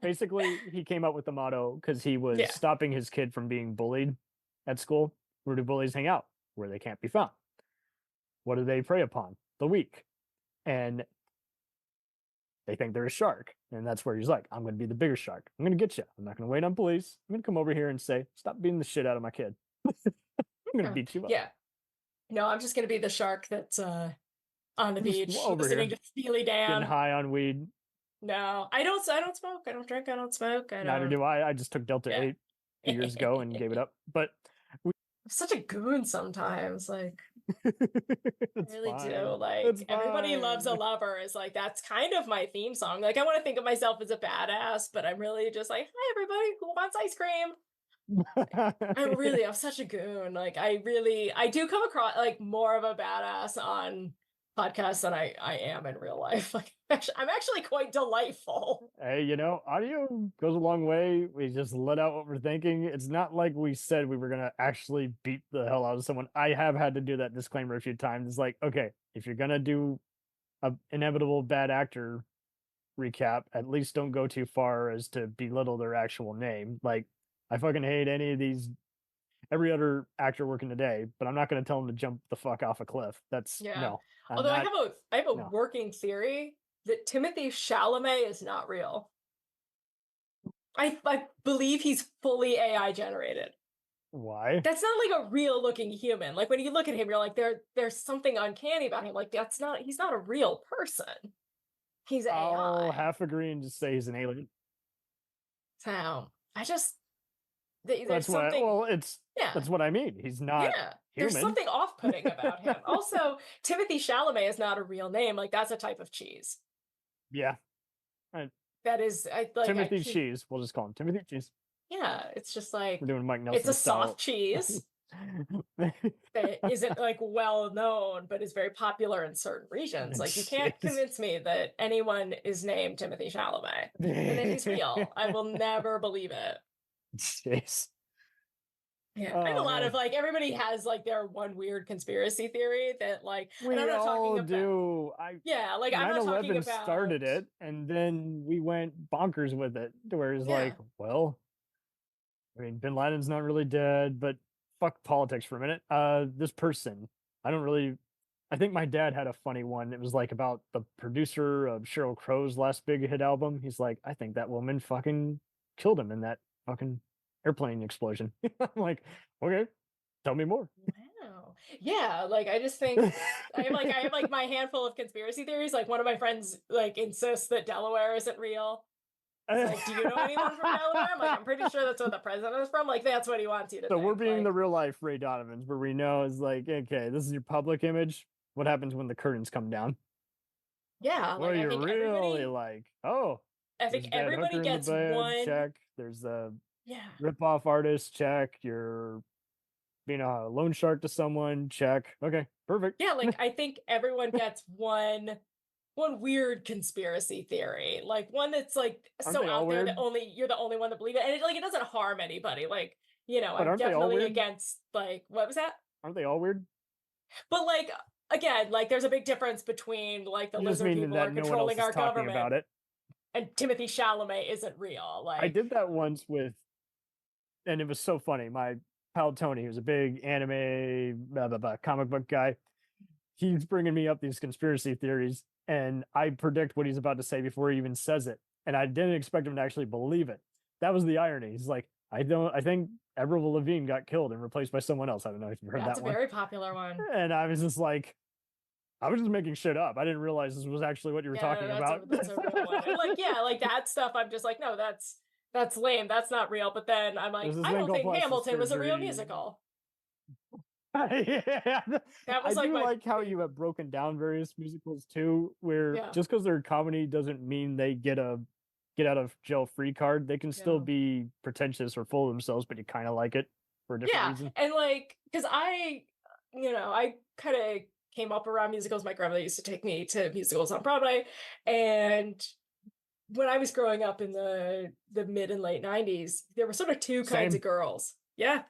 basically he came up with the motto because he was Yeah. stopping his kid from being bullied at school. Where do bullies hang out? Where they can't be found. What do they prey upon? The weak. And they think they're a shark. And that's where he's like, I'm going to be the bigger shark. I'm going to get you. I'm not going to wait on police. I'm going to come over here and say, stop beating the shit out of my kid. I'm going to beat you up. Yeah. No, I'm just gonna be the shark that's on the Just beach over listening here, to Steely Dan. Getting high on weed. No, I don't smoke. I don't drink. I don't smoke. Neither do I. I just took Delta Yeah. 8 2 years ago and gave it up. But I'm such a goon sometimes. Like I it's really fine. do. Like It's everybody loves a fine. lover is like that's kind of my theme song. Like I want to think of myself as a badass, but I'm really just like, hi everybody, who wants ice cream? I'm such a goon. Like I do come across like more of a badass on podcasts than I am in real life. Like I'm actually quite delightful. Hey, audio goes a long way. We just let out what we're thinking. It's not like we said we were going to actually beat the hell out of someone. I have had to do that disclaimer a few times. It's like, okay, if you're going to do an inevitable bad actor recap, at least don't go too far as to belittle their actual name. Like, I fucking hate every other actor working today, but I'm not going to tell them to jump the fuck off a cliff. That's Yeah. no. I'm Although not- I have a no. working theory that Timothy Chalamet is not real. I believe he's fully AI generated. Why? That's not like a real looking human. Like when you look at him, you're like, there's something uncanny about him. Like he's not a real person. He's AI. I'll half agree and just say he's an alien. So I just there's That's what. something. Well, Yeah. that's what I mean. He's not Yeah, there's human. something off-putting about him. Also, Timothy Chalamet is not a real name. Like that's a type of cheese. Yeah, That is Timothy Cheese. We'll just call him Timothy Cheese. Yeah, it's just like We're doing Mike Nelson. it's a style. soft cheese that isn't like well known, but is very popular in certain regions. Like you can't Jeez. convince me that anyone is named Timothy Chalamet and that he's real. I will never believe it. Jeez. Yeah, I have a Oh, lot man. of like everybody has like their one weird conspiracy theory that like We and I'm not talking all about do. yeah, like I'm not talking 9/11 about started it, and then we went bonkers with it. To where it's Yeah. like, well, I mean, Bin Laden's not really dead, but fuck politics for a minute. This person, I think my dad had a funny one. It was like about the producer of Sheryl Crow's last big hit album. He's like, I think that woman fucking killed him in that fucking airplane explosion. I'm like, okay, tell me more. Wow. Yeah, like I just think I have like my handful of conspiracy theories. Like one of my friends like insists that Delaware isn't real. It's like, do you know anyone from Delaware? I'm like, I'm pretty sure that's where the president is from. Like that's what he wants you to So think. we're being like, the real life Ray Donovans, where we know is like, okay, this is your public image. What happens when the curtains come down? yeah, Well, like I you're think really everybody like, oh, I think there's Dad everybody Hooker in the gets bed, one check. There's the yeah. rip-off artist, check. You're being a loan shark to someone, check. Okay, Perfect. Yeah, like I think everyone gets one weird conspiracy theory, like one that's like Aren't so they all out there weird? that only you're the only one that believe it, and it doesn't harm anybody. Like, But I'm aren't they all definitely weird? against, like, what was that? Aren't they all weird? But like, again, like there's a big difference between like the You just lizard mean people that are no one else controlling is our talking government about it. and Timothy Chalamet isn't real. I Like, did that once with, and it was so funny. My pal Tony, who's a big anime, blah, blah, blah, comic book guy, he's bringing me up these conspiracy theories, and I predict what he's about to say before he even says it. And I didn't expect him to actually believe it. That was the irony. He's like, I think Avril Lavigne got killed and replaced by someone else. I don't know if you've heard that's that a one. very popular one. And I was just like, I was just making shit up. I didn't realize this was actually what you were talking about. That's a real one. And like, yeah, like that stuff. I'm just like, no, that's lame. That's not real. But then I'm like, There's this I thing don't called think plastic Hamilton was a real surgery. musical. Yeah. That was I like do my like how you have broken down various musicals too, where Yeah. just because they're comedy doesn't mean they get a get out of jail free card. They can still Yeah. be pretentious or full of themselves, but you kind of like it for a different reason. And like, because I kind of came up around musicals. My grandmother used to take me to musicals on Broadway, and when I was growing up in the mid and late 90s, there were sort of two kinds Same. of girls. Yeah.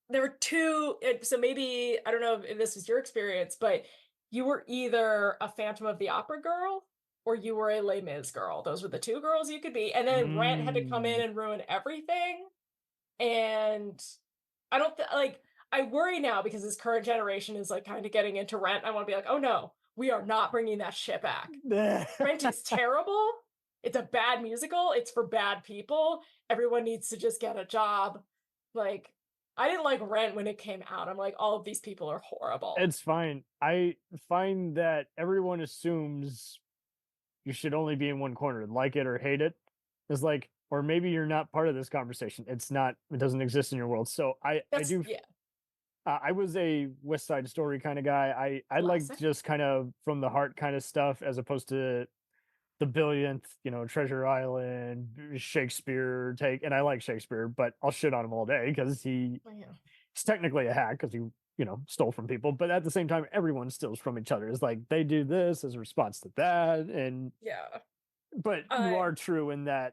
There were two. So maybe, I don't know if this was your experience, but you were either a Phantom of the Opera girl or you were a Les Mis girl. Those were the two girls you could be. And then Rent had to come in and ruin everything. And I don't like, I worry now because this current generation is like kind of getting into Rent. I want to be like, oh no, we are not bringing that shit back. Rent is terrible. It's a bad musical. It's for bad people. Everyone needs to just get a job. Like, I didn't like Rent when it came out. I'm like, all of these people are horrible. It's fine. I find that everyone assumes you should only be in one corner, like it or hate it. It's like, or maybe you're not part of this conversation. It doesn't exist in your world. So I do. Yeah. I was a West Side Story kind of guy. I like Classic. just kind of from the heart kind of stuff as opposed to the billionth, Treasure Island, Shakespeare take. And I like Shakespeare, but I'll shit on him all day because he's technically a hack because he, stole from people. But at the same time, everyone steals from each other. It's like they do this as a response to that. And yeah. But you are true in that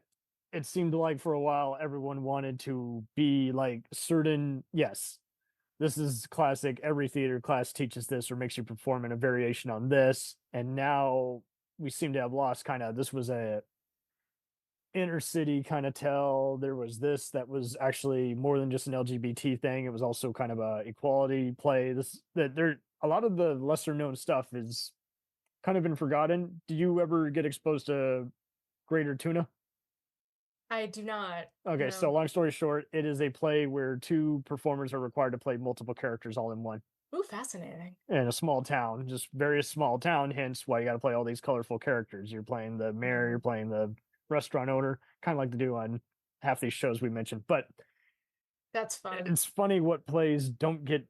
it seemed like for a while everyone wanted to be like certain, yes, this is classic. Every theater class teaches this or makes you perform in a variation on this. And now we seem to have lost kind of, this was a inner city kind of tell. There was this that was actually more than just an LGBT thing. It was also kind of a equality play. A lot of the lesser known stuff is kind of been forgotten. Do you ever get exposed to Greater Tuna? I do not. Okay, No. so long story short, it is a play where two performers are required to play multiple characters all in one. Ooh, fascinating. In a small town, just very small town, hence why you got to play all these colorful characters. You're playing the mayor, you're playing the restaurant owner, kind of like to do on half these shows we mentioned. But that's fun. It's funny what plays don't get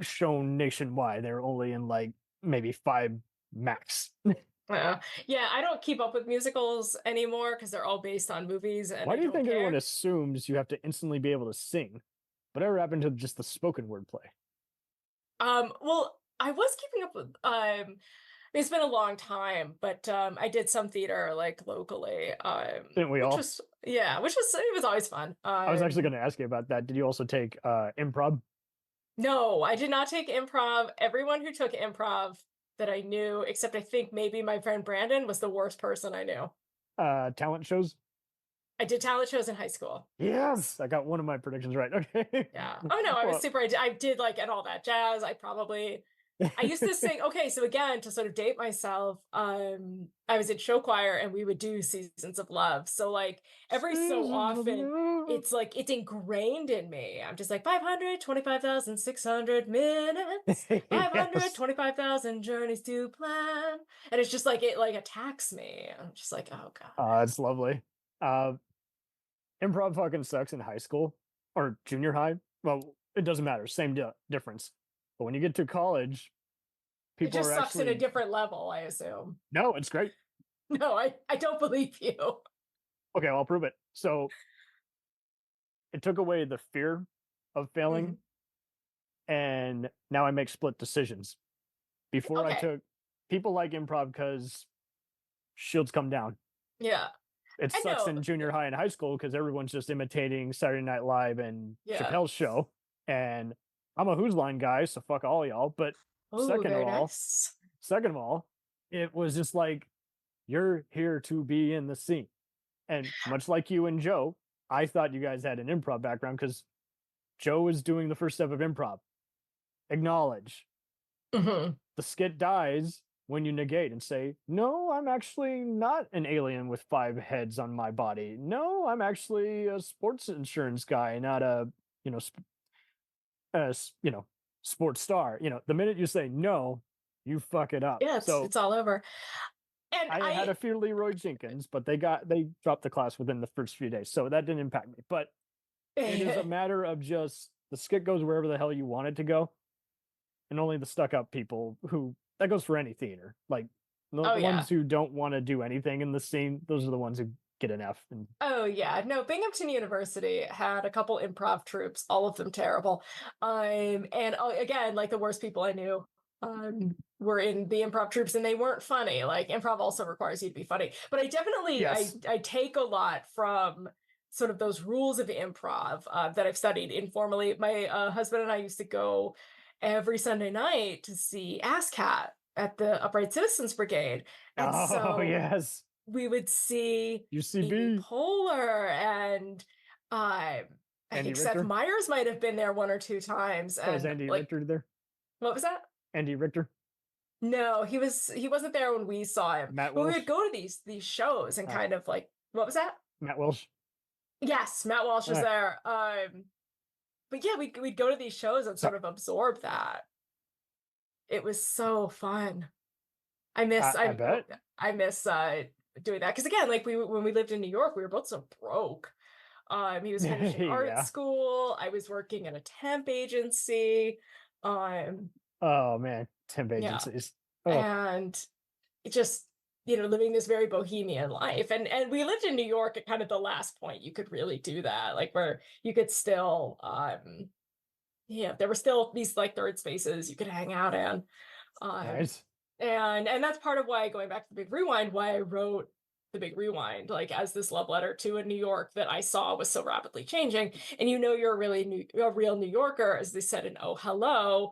shown nationwide. They're only in like maybe 5 max. Yeah, I don't keep up with musicals anymore because they're all based on movies. And Why do you think everyone care. assumes you have to instantly be able to sing? Whatever happened to just the spoken word play? Well, I was keeping up with it's been a long time, but I did some theater like locally. Didn't we all? Which was always fun. I was actually going to ask you about that. Did you also take improv? No, I did not take improv. Everyone who took improv that I knew, except I think maybe my friend Brandon, was the worst person I knew. Talent shows? I did talent shows in high school. Yes, I got one of my predictions right. Okay. Yeah. Oh no, I was I did like and all that jazz. I used to sing. Okay, so again, to sort of date myself, I was in show choir and we would do Seasons of Love. So like every so often, it's like it's ingrained in me. I'm just like 525,600 minutes, 525,000 journeys to plan, and it's just like it like attacks me. I'm just like, oh god. It's lovely. Improv fucking sucks in high school or junior high. Well, it doesn't matter. Same difference. But when you get to college, people it just are sucks actually... at a different level, I assume. No, it's great. No, I don't believe you. Okay, I'll prove it. So it took away the fear of failing, and now I make split decisions. before I Okay. took people like improv because shields come down. Yeah. It I sucks know. in junior high and high school because everyone's just imitating Saturday Night Live and Yeah. Chappelle's Show. And I'm a Who's Line guy, so fuck all y'all. But Oh, second very of all, nice. second of all, it was just like, you're here to be in the scene. And much like you and Joe, I thought you guys had an improv background because Joe was doing the first step of improv. Acknowledge. Mhm. The skit dies when you negate and say, no, I'm actually not an alien with 5 heads on my body. No, I'm actually a sports insurance guy, not a, you know, sports star. The minute you say no, you fuck it up. Yeah, So it's all over. And I had a few Leroy Jenkins, but they dropped the class within the first few days, so that didn't impact me. But it is a matter of just the skit goes wherever the hell you want it to go, and only the stuck up people that goes for any theater. Like the ones who don't want to do anything in the scene, those are the ones who get an F. Oh yeah, no, Binghamton University had a couple improv troupes, all of them terrible. And again, like the worst people I knew were in the improv troupes and they weren't funny. Like improv also requires you to be funny. But I definitely Yes. I take a lot from sort of those rules of improv that I've studied informally. My husband and I used to go every Sunday night to see Ass Cat at the Upright Citizens Brigade. And so yes, we would see Amy UCB. Poehler and I Andy think Seth Richter? Meyers might have been there 1 or 2 times. Was And Andy like, Richter there? what was that? Andy Richter? No, he wasn't there when we saw him. Matt But we Walsh? would go to these shows and kind of like, what was that? Matt Welsh? Yes, Matt Walsh was there. But yeah, we'd go to these shows and sort of absorb that. It was so fun. I bet. I miss doing that because again, like when we lived in New York, we were both so broke. He was finishing art school. I was working at a temp agency. Oh man, temp agencies. And it just living this very bohemian life, and we lived in New York at kind of the last point you could really do that, like where you could still there were still these like third spaces you could hang out in. Nice. And that's part of why, going back to the Big Rewind, why I wrote the Big Rewind, like as this love letter to a New York that I saw was so rapidly changing. And you're a real New Yorker, as they said in Oh Hello.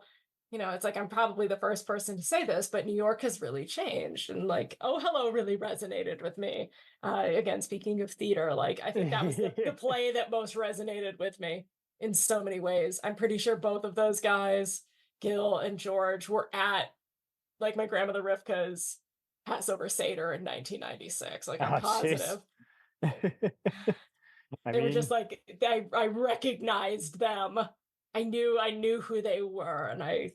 It's like I'm probably the first person to say this, but New York has really changed. And like Oh Hello really resonated with me. Again, speaking of theater, like I think that was the play that most resonated with me in so many ways. I'm pretty sure both of those guys, Gil and George, were at like my grandmother Rivka's Passover Seder in 1996. Like I'm positive. They were just like I recognized them. I knew who they were, and I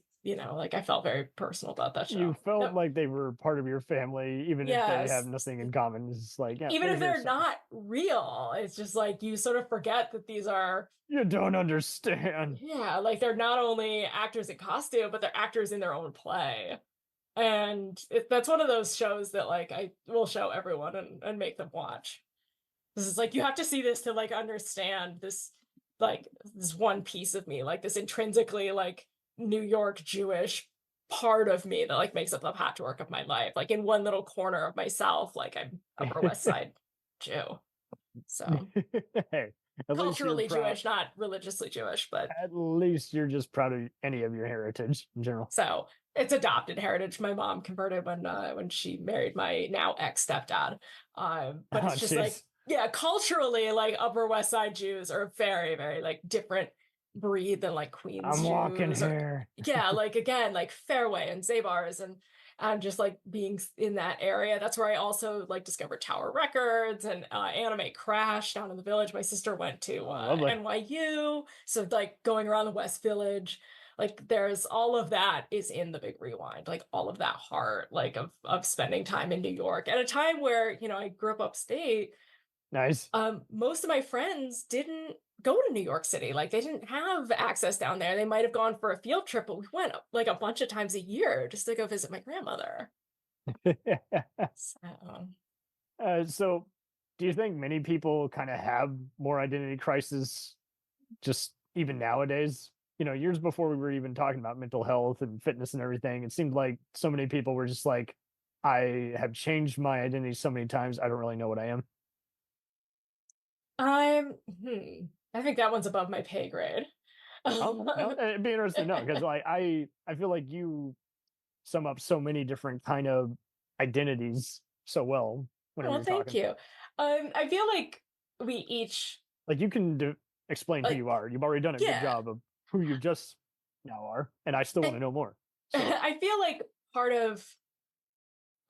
felt very personal about that show. You felt like they were part of your family, even if they have nothing in common. It's like even if they're not real, it's just like you sort of forget that these are. You don't understand. Yeah, like they're not only actors in costume, but they're actors in their own play. And that's one of those shows that like I will show everyone and make them watch. This is like, you have to see this to like understand this, like this one piece of me, like this intrinsically like New York Jewish part of me that like makes up the patchwork of my life. Like in one little corner of myself, like I'm Upper West Side Jew. So hey, culturally Jewish, not religiously Jewish, but at least you're just proud of any of your heritage in general. So it's adopted heritage. My mom converted when she married my now ex-stepdad. But it's just like, yeah, culturally, like Upper West Side Jews are very, very like different breed than like Queens I'm Jews. walking here. Yeah, like again, like Fairway and Zabars and just like being in that area. That's where I also like discovered Tower Records and Anime Crash down in the Village. My sister went to NYU. So like going around the West Village, like there's all of that is in the Big Rewind, like all of that heart, like of spending time in New York at a time where, I grew up upstate. Nice. Most of my friends didn't go to New York City. Like they didn't have access down there. They might have gone for a field trip, but we went like a bunch of times a year just to go visit my grandmother. So do you think many people kind of have more identity crisis just even nowadays? years before we were even talking about mental health and fitness and everything, it seemed like so many people were just like, I have changed my identity so many times, I don't really know what I am. I'm, I think that one's above my pay grade. It'd be interesting to know, because like I feel like you sum up so many different kind of identities so well whenever Well, you're thank talking. you. I feel like we each, Like you can explain who like, you are. You've already done a good yeah. job of who you just now are, and I still want to know more. So I feel like part of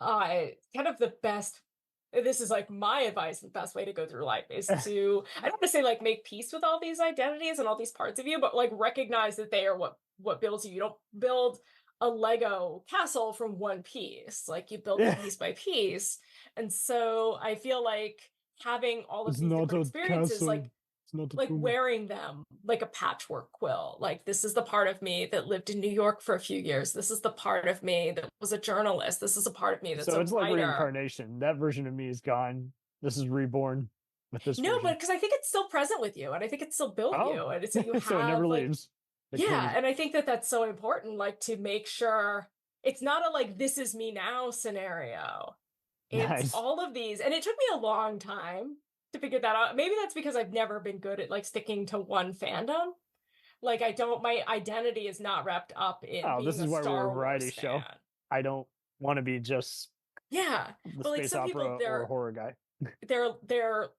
kind of the best, this is like my advice, the best way to go through life is to, I don't want to say like make peace with all these identities and all these parts of you, but like recognize that they are what builds you. You don't build a Lego castle from one piece. Like you build it piece by piece. And so I feel like having all of it's these not different a experiences, castle. like It's not a like tomb. wearing them like a patchwork quilt. Like this is the part of me that lived in New York for a few years. This is the part of me that was a journalist. This is a part of me that's So a it's like writer. reincarnation. That version of me is gone. This is reborn with this No, version. but because I think it's still present with you, and I think it still built you, and so you have so it never like, leaves. yeah, and I think that that's so important, like to make sure it's not a like this is me now scenario. It's Nice. all of these, and it took me a long time to figure that out. Maybe that's because I've never been good at like sticking to one fandom. Like my identity is not wrapped up in being This is a why we're Star a variety Wars show. fan. I don't want to be just Yeah, the but like space some opera people, or horror guy. their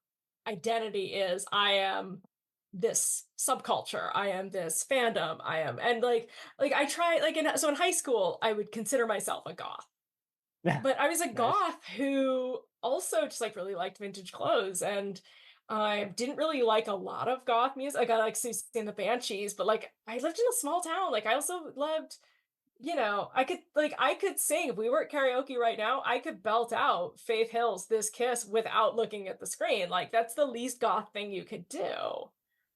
identity is I am this subculture, I am this fandom, I am, and like I try like in high school I would consider myself a goth, but I was a Nice. goth who also just like really liked vintage clothes, and I didn't really like a lot of goth music. Like I like Susie and the Banshees, but like I lived in a small town. Like I also loved, I could sing if we were at karaoke right now. I could belt out Faith Hill's "This Kiss" without looking at the screen. Like that's the least goth thing you could do.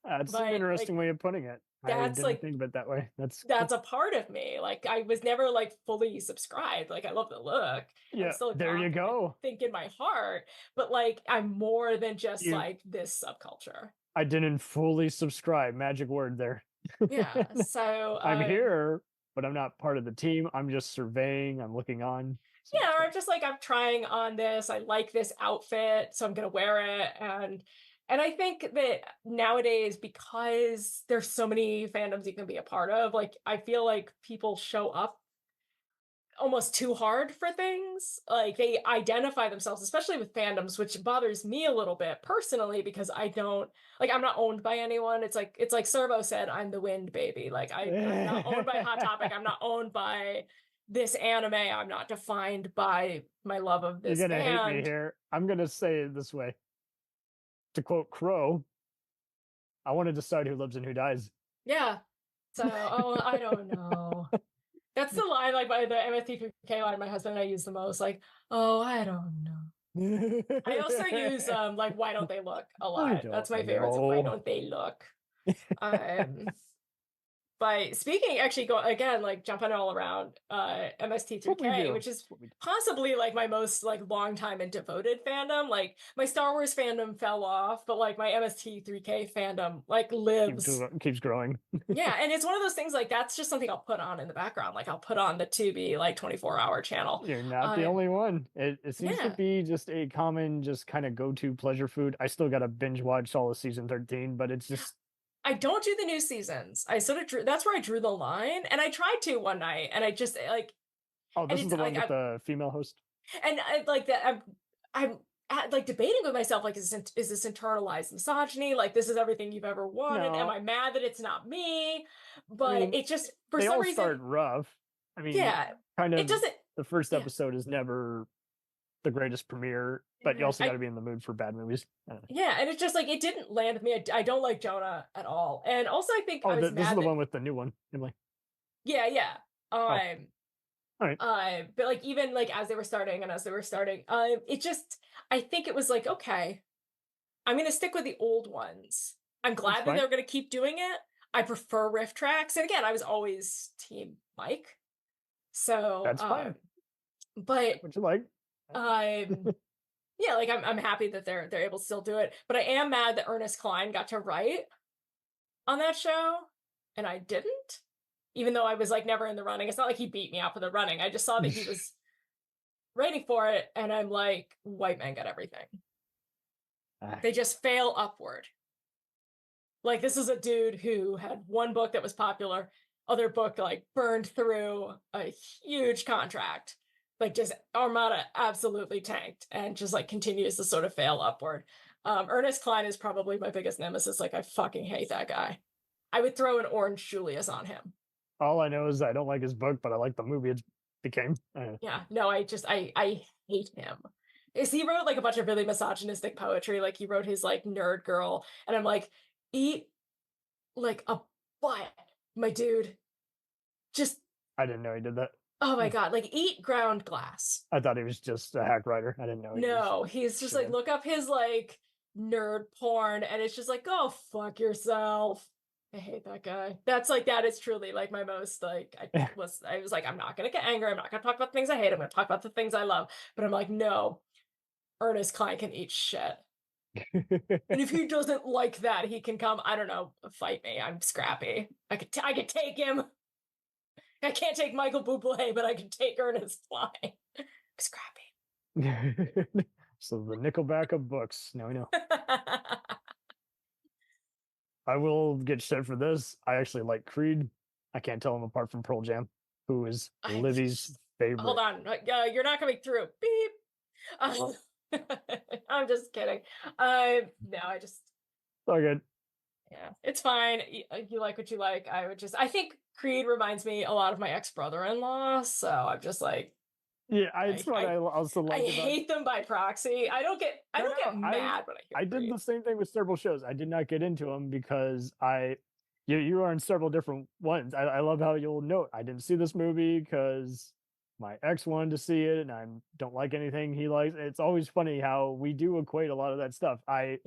That's But an interesting like way of putting it. I that's didn't like think of it that way. That's a part of me. Like I was never like fully subscribed. Like I love the look. yeah. I'm still a There you goth, I go. think in my heart, but like I'm more than just You- like this subculture. I didn't fully subscribe. Magic word there. Yeah. So I'm here, but I'm not part of the team. I'm just surveying. I'm looking on. So yeah, or I'm just like I'm trying on this. I like this outfit, so I'm gonna wear it. And I think that nowadays, because there's so many fandoms you can be a part of, like I feel like people show up almost too hard for things. Like they identify themselves, especially with fandoms, which bothers me a little bit personally because I don't like I'm not owned by anyone. It's like Servo said, I'm the wind, baby. Like I'm not owned by Hot Topic. I'm not owned by this anime. I'm not defined by my love of this You're gonna hate me band. here. I'm gonna say it this way. To quote Crow, I want to decide who lives and who dies. Yeah. So I don't know. That's the line like by the MST3K line my husband and I use the most. Like, oh, I don't know. I also use like why don't they look a lot. That's my favorite. So why don't they look? But speaking, actually, go again, like jumping all around, MST3K, which is possibly like my most like long time and devoted fandom. Like my Star Wars fandom fell off, but like my MST3K fandom like lives, keeps growing. Yeah, and it's one of those things like that's just something I'll put on in the background. Like I'll put on the Tubi like 24-hour channel. You're not the only one. It seems to be just a common, just kind of go-to pleasure food. I still got to binge watch all of season 13, but it's just. I don't do the new seasons. I sort of drew, that's where I drew the line. And I tried to one night and I just like. Oh, this is the one with the female host? And I like that. I'm like debating with myself, like, is this internalized misogyny? Like, this is everything you've ever wanted. No. Am I mad that it's not me? But it just, for some reason. They all start rough. I mean, yeah, kind of. It doesn't. The first episode is never the greatest premiere, but you also got to be in the mood for bad movies. Yeah, and it's just like it didn't land with me. I don't like Jonah at all, and also I think this is the one with the new one, Emily. Yeah. All right. But like even like as they were starting, it just I think it was like okay, I'm gonna stick with the old ones. I'm glad that they're gonna keep doing it. I prefer riff tracks, and again, I was always Team Mike, so that's fine. But what you like. Yeah, like I'm happy that they're able to still do it, but I am mad that Ernest Cline got to write on that show. and I didn't, even though I was like never in the running. It's not like he beat me out for the running. I just saw that he was writing for it, and I'm like, white men get everything. They just fail upward. Like, this is a dude who had one book that was popular, other book like burned through a huge contract, like just Armada absolutely tanked, and just like continues to sort of fail upward. Ernest Cline is probably my biggest nemesis. Like, I fucking hate that guy. I would throw an orange Julius on him. All I know is I don't like his book, but I like the movie it became. Yeah, no, I hate him. He wrote like a bunch of really misogynistic poetry. Like, he wrote his like Nerd Girl, and I'm like, eat like a butt, my dude. Just, I didn't know he did that. oh my god, like, eat ground glass. I thought he was just a hack writer. I didn't know. No, he's just like, look up his like nerd porn, and it's just like, go fuck yourself. I hate that guy. That is truly like my most like, I was like, I'm not gonna get angry. I'm not gonna talk about the things I hate. I'm gonna talk about the things I love. But I'm like, no, Ernest Cline can eat shit. And if he doesn't like that, he can come, I don't know, fight me. I'm scrappy. I could take him. I can't take Michael Bublé, but I can take Ernest Cline. I'm scrappy. So the Nickelback of books. Now we know. I will get shit for this. I actually like Creed. I can't tell him apart from Pearl Jam, who is Livy's favorite. Hold on. You're not coming through. Beep. I'm just kidding. No, I just. All good. Yeah, it's fine. You like what you like. I think Creed reminds me a lot of my ex-brother-in-law. So I'm just like. Yeah, it's what I also like. I hate them by proxy. I don't get mad when I hear I did Creed. the same thing with several shows. I did not get into them because you are in several different ones. I love how you'll note I didn't see this movie because my ex wanted to see it, and I don't like anything he likes. It's always funny how we do equate a lot of that stuff. I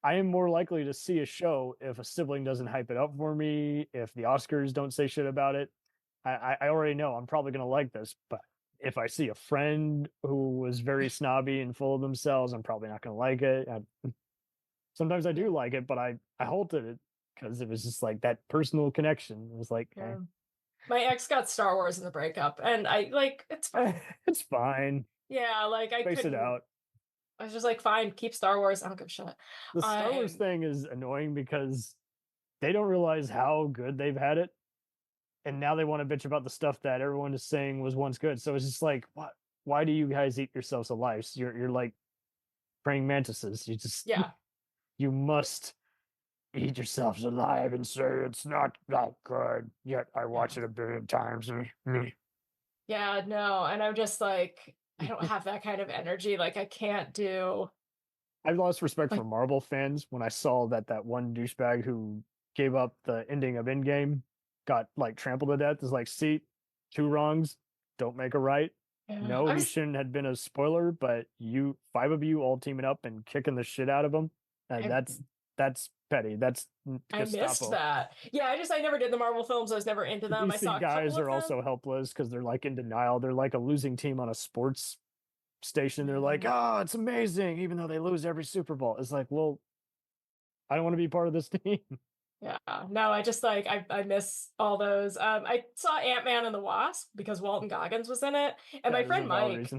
am more likely to see a show if a sibling doesn't hype it up for me, if the Oscars don't say shit about it. I already know I'm probably going to like this, but if I see a friend who was very snobby and full of themselves, I'm probably not going to like it. Sometimes I do like it, but I halted it because it was just like that personal connection. It was like, My ex got Star Wars in the breakup, and I like, it's fine. It's fine. Yeah, like I Face it out. I was just like, fine, keep Star Wars. I don't give a shit. The Star Wars thing is annoying because they don't realize how good they've had it. And now they want to bitch about the stuff that everyone is saying was once good. So it's just like, what? Why do you guys eat yourselves alive? So you're like praying mantises. You must eat yourselves alive and say it's not that good. Yet I watch it a billion times. Yeah, no, and I'm just like, I don't have that kind of energy. Like, I can't do. I've lost respect for Marvel fans when I saw that one douchebag who gave up the ending of Endgame got like trampled to death. Is like, see, two wrongs don't make a right. Yeah. No, he shouldn't have been a spoiler, but you, 5 of you all teaming up and kicking the shit out of him. And that's petty. That's I missed that. Yeah, I never did the Marvel films. I was never into them. DC I saw a guys couple are of also them. helpless because they're like in denial. They're like a losing team on a sports station. They're like, oh, it's amazing, even though they lose every Super Bowl. It's like, well, I don't want to be part of this team. Yeah, no, I just like I miss all those. I saw Ant-Man and the Wasp because Walton Goggins was in it, and my friend Mike,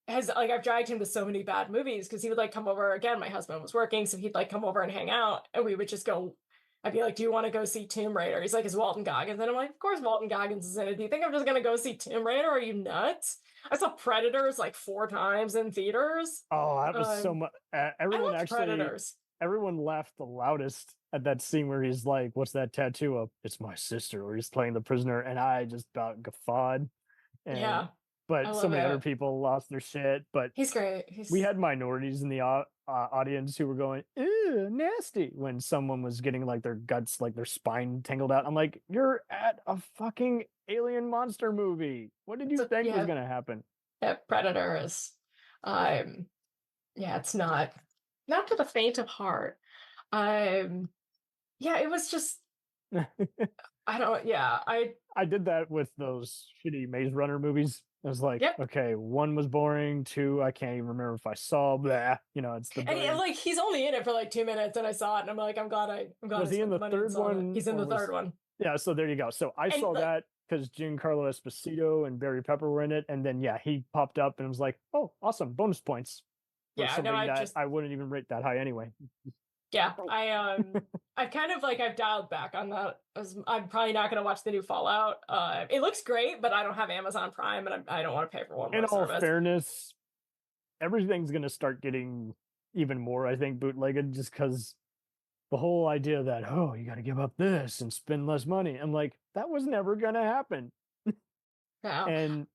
has like, I've dragged him to so many bad movies because he would like come over. Again, my husband was working, so he'd like come over and hang out, and we would just go. I'd be like, "Do you want to go see Tomb Raider?" He's like, "Is Walton Goggins?" And I'm like, "Of course, Walton Goggins is in it. Do you think I'm just gonna go see Tomb Raider? Are you nuts?" I saw Predators like 4 times in theaters. Oh, that was so much. Everyone actually. Predators. Everyone laughed the loudest at that scene where he's like, "What's that tattoo of?" "It's my sister," or he's playing the prisoner, and I just about guffawed. And, but so many other people lost their shit. But he's great. We had minorities in the audience who were going, "Ew, nasty," when someone was getting like their guts, like their spine tangled out. I'm like, you're at a fucking alien monster movie. What did you think was gonna happen? Yeah, Predators. It's not for the faint of heart. It was just I did that with those shitty Maze Runner movies It was like, Yep. okay, 1 was boring, 2, I can't even remember if I saw. Blah, it's the And brain. like he's only in it for like 2 minutes, and I saw it, and I'm like, I'm glad I Was he in spent the money and third saw it. one? He's in or the third one. Yeah, so there you go. So I And saw like, that because Giancarlo Esposito and Barry Pepper were in it, and then he popped up and was like, "Oh, awesome, bonus points." For yeah, no, something I that just I wouldn't even rate that high anyway. yeah, I've kind of like I've dialed back on that. I'm probably not going to watch the new Fallout. It looks great, but I don't have Amazon Prime, and I don't want to pay for one In more all service. fairness, everything's going to start getting even more, I think, bootlegged, just because the whole idea that you got to give up this and spend less money. I'm like, that was never going to happen. Yeah. And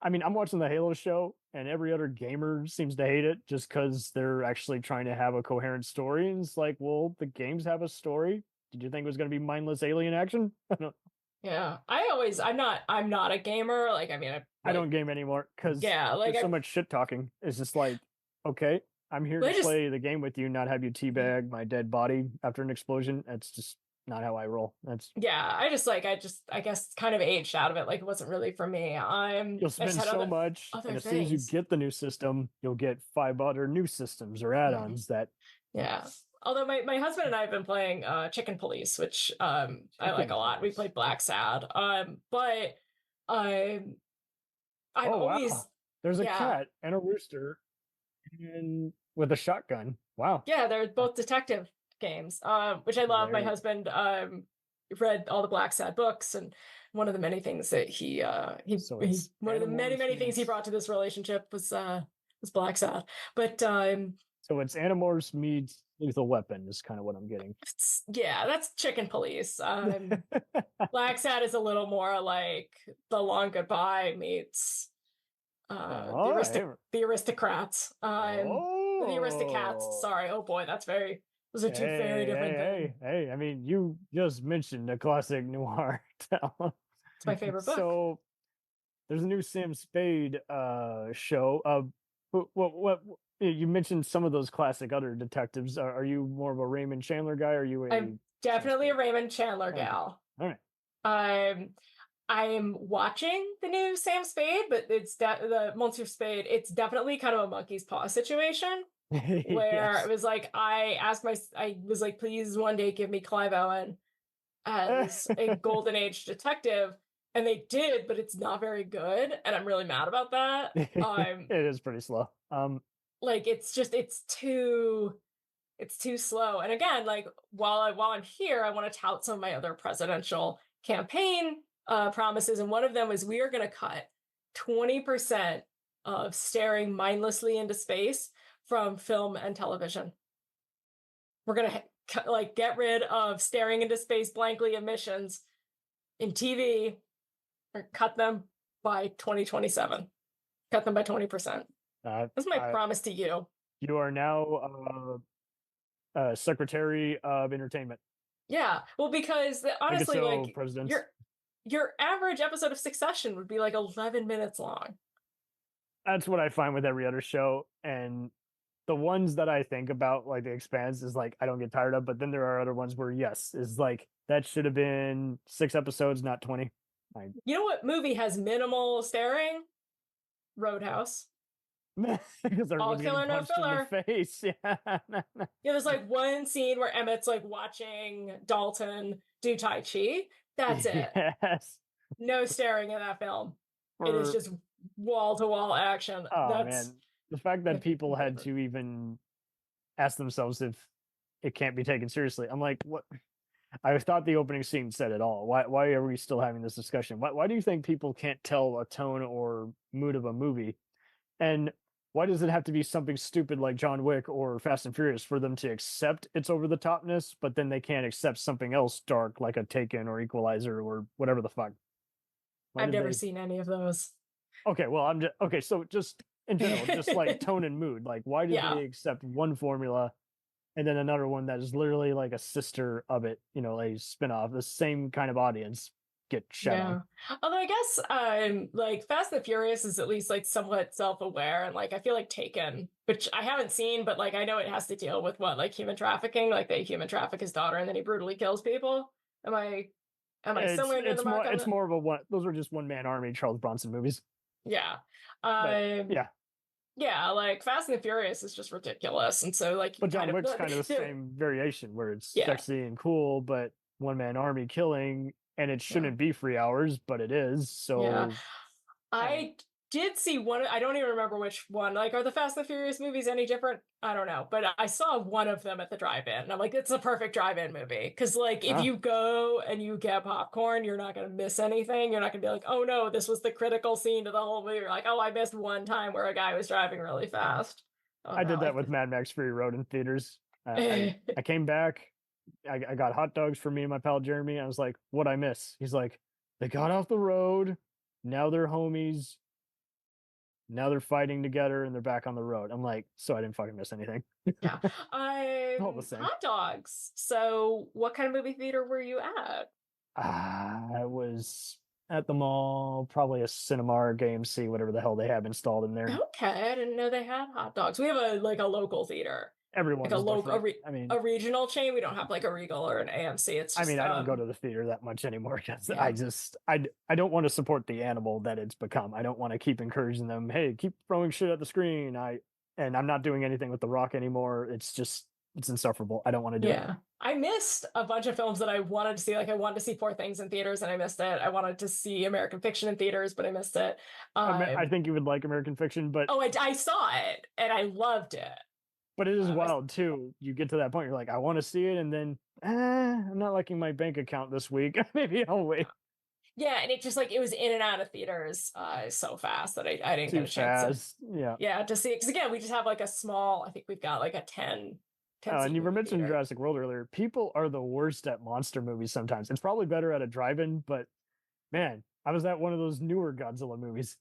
I mean, I'm watching the Halo show, and every other gamer seems to hate it just because they're actually trying to have a coherent story. And it's like, well, the games have a story. Did you think it was going to be mindless alien action? Yeah, I'm not a gamer. Like, I mean, I don't game anymore because like there's so much shit talking. It's just like, okay, I'm here to play the game with you, not have you teabag my dead body after an explosion. That's just not how I roll. That's I guess kind of aged out of it. Like, it wasn't really for me. You'll spend so much, and as soon as you get the new system, you'll get 5 other new systems or add-ons that. Yeah. Although my husband and I have been playing Chicken Police, which I like a lot. We played Black Sad. But I've always there's a cat and a rooster and with a shotgun. Wow. Yeah, they're both detective games, which I love. My husband read all the Black Sad books, and one of the many things that he one of the many things he brought to this relationship was Black Sad. But so it's Animorphs meets Lethal Weapon is kind of what I'm getting. That's Chicken Police. Black Sad is a little more like The Long Goodbye meets the Aristocrats. The Aristocats. Sorry. Oh boy, those are two very different things. Hey, I mean, you just mentioned a classic noir talent. It's my favorite book. So there's a new Sam Spade show. What you mentioned some of those classic other detectives. Are you more of a Raymond Chandler guy? Or are you I'm definitely a Raymond Chandler gal. All right. I'm watching the new Sam Spade, but it's the Monsieur Spade. It's definitely kind of a monkey's paw situation where it was like I was like, please one day give me Clive Owen as a golden age detective, and they did, but it's not very good, and I'm really mad about that. It is pretty slow. Like it's too slow. And again, like while I'm here, I want to tout some of my other presidential campaign promises, and one of them is we are going to cut 20% of staring mindlessly into space from film and television. We're going to get rid of staring into space blankly emissions in TV, or cut them by 2027. Cut them by 20%. That's my promise to you. You are now Secretary of Entertainment. Yeah, well, because honestly, like presidents. Your average episode of Succession would be like 11 minutes long. That's what I find with every other show. And the ones that I think about, like The Expanse, is like I don't get tired of. But then there are other ones where, yes, is like that should have been 6 episodes, not 20. You know what movie has minimal staring? Roadhouse. Because they're all killer, no filler. In the face. Yeah, there's like one scene where Emmett's like watching Dalton do Tai Chi. That's it. Yes. No staring in that film. It is just wall-to-wall action. Oh, man. The fact that people had to even ask themselves if it can't be taken seriously. I'm like, what? I thought the opening scene said it all. Why are we still having this discussion? Why do you think people can't tell a tone or mood of a movie? And why does it have to be something stupid like John Wick or Fast and Furious for them to accept its over-the-topness, but then they can't accept something else dark like a Taken or Equalizer or whatever the fuck? I've never seen any of those. Okay, well, so just in general, just like tone and mood. Like, why did they accept one formula and then another one that is literally like a sister of it, a spin-off, the same kind of audience get shut on? Although I guess like Fast and the Furious is at least like somewhat self-aware, and like I feel like Taken, which I haven't seen, but like I know it has to deal with like human trafficking, like they human traffic his daughter and then he brutally kills people. Am I somewhere near the mark? It's more of a one. Those were just one-man army Charles Bronson movies. Yeah. But, yeah. Yeah, like Fast and the Furious is just ridiculous. And so like But John Wick's kind of the same variation where it's sexy and cool, but one-man army killing, and it shouldn't be 3 hours, but it is. So I did see one. I don't even remember which one. Like, are the Fast and the Furious movies any different? I don't know. But I saw one of them at the drive-in. And I'm like, it's a perfect drive-in movie. Because, like, if you go and you get popcorn, you're not going to miss anything. You're not going to be like, oh, no, this was the critical scene to the whole movie. You're like, oh, I missed one time where a guy was driving really fast. Oh, I did that with Mad Max Fury Road in theaters. I came back. I got hot dogs for me and my pal Jeremy. I was like, what'd I miss? He's like, they got off the road. Now they're homies. Now they're fighting together and they're back on the road. I'm like, so I didn't fucking miss anything. Yeah. All the same. Hot dogs. So what kind of movie theater were you at? I was at the mall, probably a Cinemark, AMC, whatever the hell they have installed in there. Okay, I didn't know they had hot dogs. We have a local theater. Everyone's like a local, a regional chain. We don't have like a Regal or an AMC. It's just, I don't go to the theater that much anymore because I don't want to support the animal that it's become. I don't want to keep encouraging them. Hey, keep throwing shit at the screen. I'm not doing anything with The Rock anymore. It's insufferable. I don't want to do it. I missed a bunch of films that I wanted to see. Like I wanted to see Poor Things in theaters and I missed it. I wanted to see American Fiction in theaters, but I missed it. I think you would like American Fiction, but I saw it and I loved it. But it is wild too. You get to that point, you're like, I want to see it, and then I'm not liking my bank account this week. Maybe I'll wait. Yeah, and it just like it was in and out of theaters so fast that I didn't get a chance. Yeah, to see it because again, we just have like a small. I think we've got like a 10. And you were mentioning Jurassic World earlier. People are the worst at monster movies sometimes. It's probably better at a drive-in, but man, I was at one of those newer Godzilla movies,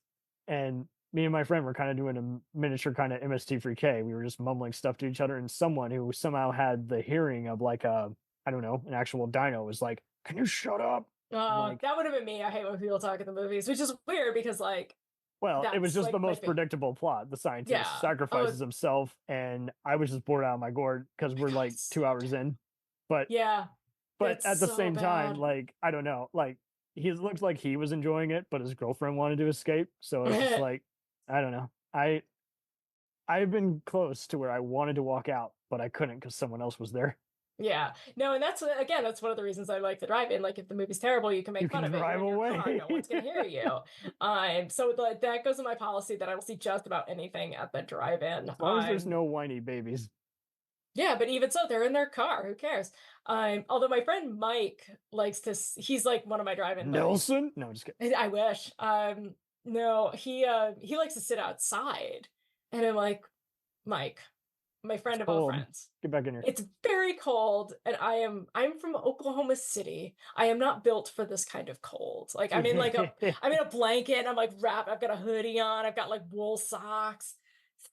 and me and my friend were kind of doing a miniature kind of MST3K. We were just mumbling stuff to each other, and someone who somehow had the hearing of like an actual dino was like, "Can you shut up?" That would have been me. I hate when people talk at the movies, which is weird because it was just the most predictable plot. The scientist sacrifices himself, and I was just bored out of my gourd because we're like 2 hours in. But at the same time, like I don't know, like he looks like he was enjoying it, but his girlfriend wanted to escape, so it's just like. I don't know. I've been close to where I wanted to walk out, but I couldn't because someone else was there. Yeah. No, and that's one of the reasons I like the drive-in. Like if the movie's terrible, you can make fun of it. Drive away. No one's gonna hear you. So that goes in my policy that I will see just about anything at the drive-in. As long as there's no whiny babies. Yeah, but even so, they're in their car. Who cares? Although my friend Mike likes to. He's like one of my drive-in. Nelson? No, I'm just kidding. I wish. No, he likes to sit outside, and I'm like, Mike, my friend of all friends, get back in here. It's very cold, and I'm from Oklahoma City. I am not built for this kind of cold. Like I'm in a blanket, and I'm like wrapped. I've got a hoodie on. I've got like wool socks,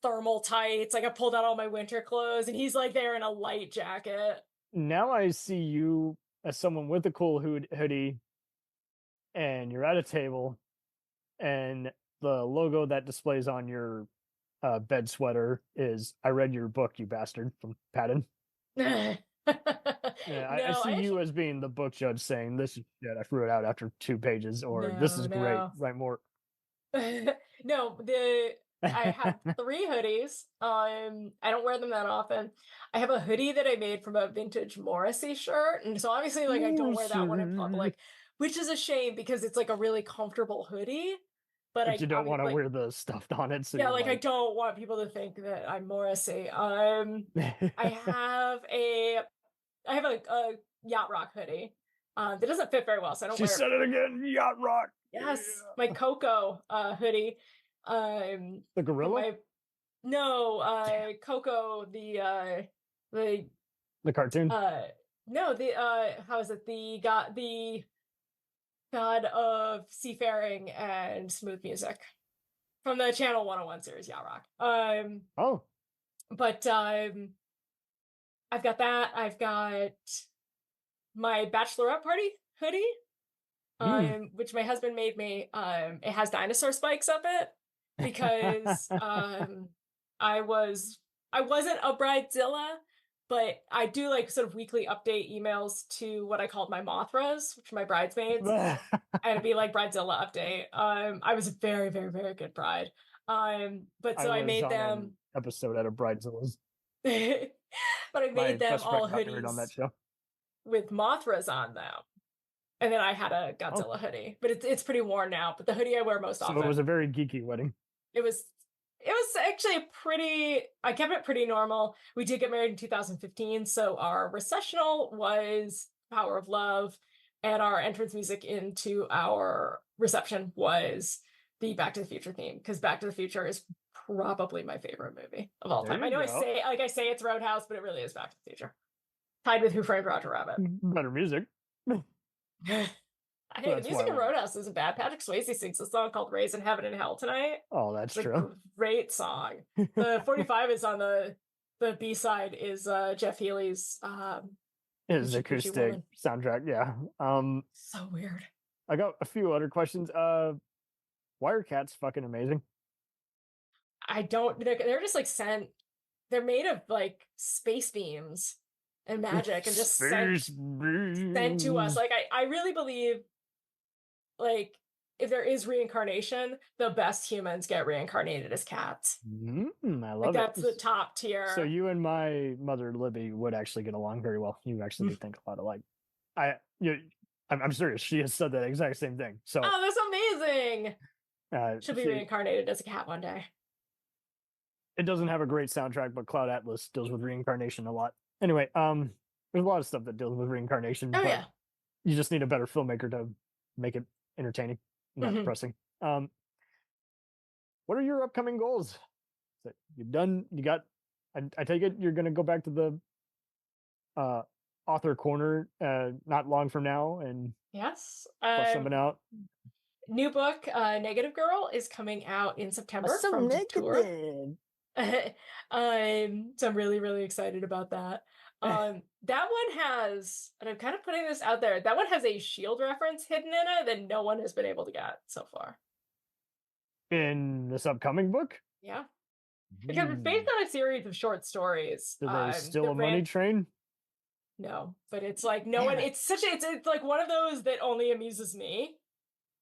thermal tights. Like I pulled out all my winter clothes, and he's like there in a light jacket. Now I see you as someone with a cool hoodie, and you're at a table. And the logo that displays on your bed sweater is "I read your book, you bastard" from Patton. I see you as being the book judge saying this is shit. I threw it out after 2 pages, or this is great. Write more. No, I have 3 hoodies. I don't wear them that often. I have a hoodie that I made from a vintage Morrissey shirt, and so obviously, like, I don't wear that one in public, which is a shame because it's like a really comfortable hoodie. But you don't want to wear the stuffed on it. So I don't want people to think that I'm Morrissey. I have a Yacht Rock hoodie. That doesn't fit very well, so I don't wear it. She said it again, Yacht Rock. Yes, my Coco hoodie. The gorilla? Coco, the cartoon? No, how is it? The God of Seafaring and Smooth Music from the Channel 101 series, Yacht Rock. But I've got that. I've got my bachelorette party hoodie, which my husband made me. It has dinosaur spikes up it because I wasn't a bridezilla, But I do like sort of weekly update emails to what I called my Mothras, which are my bridesmaids. And it'd be like Bridezilla update. I was a very, very, very good bride. But so I made them an episode out of Bridezilla's. but I made them all hoodies on that show with Mothras on them. And then I had a Godzilla hoodie, but it's pretty worn now. But the hoodie I wear most often. So it was a very geeky wedding. It was actually I kept it pretty normal. We did get married in 2015, so our recessional was Power of Love, and our entrance music into our reception was the Back to the Future theme, because Back to the Future is probably my favorite movie of all time. I know I say it's Roadhouse, but it really is Back to the Future. Tied with Who Framed Roger Rabbit. Better music. Hey, the music in Roadhouse isn't bad. Patrick Swayze sings a song called Raised in Heaven and Hell Tonight. Oh, that's it's true. A great song. The 45 is on the B-side is Jeff Healey's his acoustic soundtrack, yeah. So weird. I got a few other questions. Wirecat's fucking amazing. They're just like they're made of like space beams and magic and just sent to us. Like I really believe, like, if there is reincarnation, the best humans get reincarnated as cats. I love like, it. that's the top tier. So you and my mother Libby would actually get along very well. You actually do think a lot alike. I'm serious. She has said that exact same thing. So that's amazing. She'll be reincarnated as a cat one day. It doesn't have a great soundtrack, but Cloud Atlas deals with reincarnation a lot. Anyway, there's a lot of stuff that deals with reincarnation. Oh, but yeah. You just need a better filmmaker to make it entertaining, not depressing. What are your upcoming goals? You've done, you got, I take it you're going to go back to the author corner not long from now and yes, flush something out. New book, Negative Girl, is coming out in September from Detour. So I'm really, really excited about that. That one has, and I'm kind of putting this out there, that one has a S.H.I.E.L.D. reference hidden in it that no one has been able to get so far. In this upcoming book? Yeah. Because it's based on a series of short stories. Do they steal a money train? No, but it's like no one, it's like one of those that only amuses me.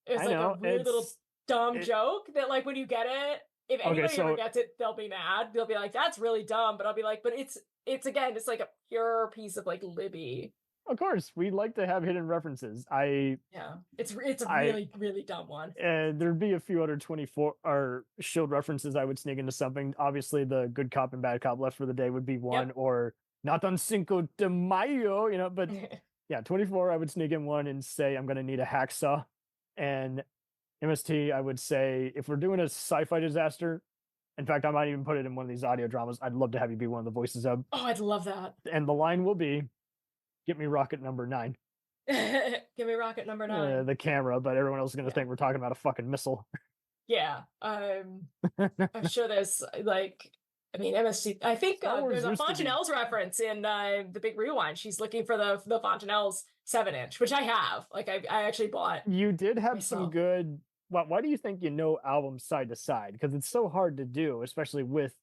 It's like a weird little dumb joke that, like, when you get it, if anybody ever gets it, they'll be mad. They'll be like, that's really dumb. But I'll be like, but it's again, it's like a pure piece of like Libby. Of course, we like to have hidden references. It's a really, really dumb one. And there'd be a few other 24 or S.H.I.E.L.D. references I would sneak into something. Obviously, the good cop and bad cop left for the day would be one, or not on Cinco de Mayo, but yeah, 24, I would sneak in one and say, I'm going to need a hacksaw. And MST, I would say, if we're doing a sci-fi disaster, in fact, I might even put it in one of these audio dramas. I'd love to have you be one of the voices of. Oh, I'd love that. And the line will be, "Get me rocket number 9." Give me rocket number 9. The camera, but everyone else is going to think we're talking about a fucking missile. Yeah. I'm sure there's like, I mean, MST, I think there's a Fontanelle's reference in The Big Rewind. She's looking for the Fontanelle's 7-inch, which I have. Like, I actually bought. You did have some good. Why do you think you know albums side to side? Because it's so hard to do, especially with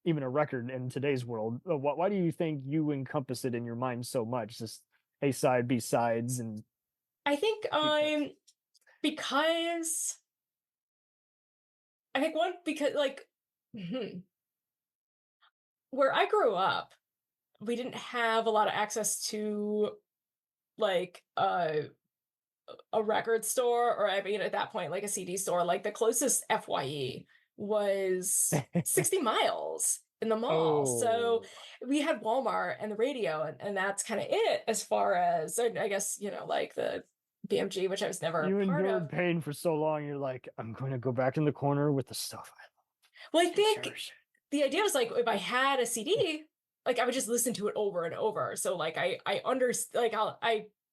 even a record in today's world. Why do you think you encompass it in your mind so much? Just A side, B sides, and I think because like where I grew up, we didn't have a lot of access to like a record store, or I mean at that point like a CD store. Like the closest FYE was 60 miles in the mall. So we had Walmart and the radio, and that's kind of it as far as, I guess, like the BMG, which I was never you part endured of. pain for so long. You're like, I'm going to go back in the corner with the stuff I love. Well, I think the idea was like, if I had a CD, like I would just listen to it over and over. So like I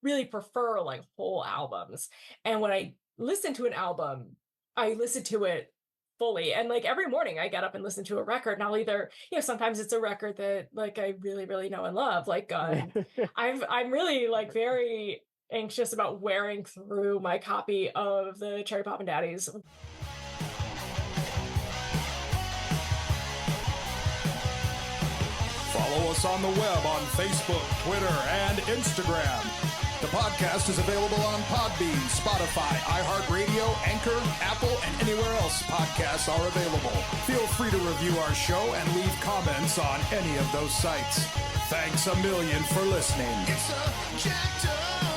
really prefer like whole albums. And when I listen to an album, I listen to it fully. And like every morning I get up and listen to a record, and I'll either, sometimes it's a record that like I really, really know and love. Like I'm really like very anxious about wearing through my copy of the Cherry Poppin' Daddies. Follow us on the web on Facebook, Twitter, and Instagram. The podcast is available on Podbean, Spotify, iHeartRadio, Anchor, Apple, and anywhere else podcasts are available. Feel free to review our show and leave comments on any of those sites. Thanks a million for listening. It's a jacked up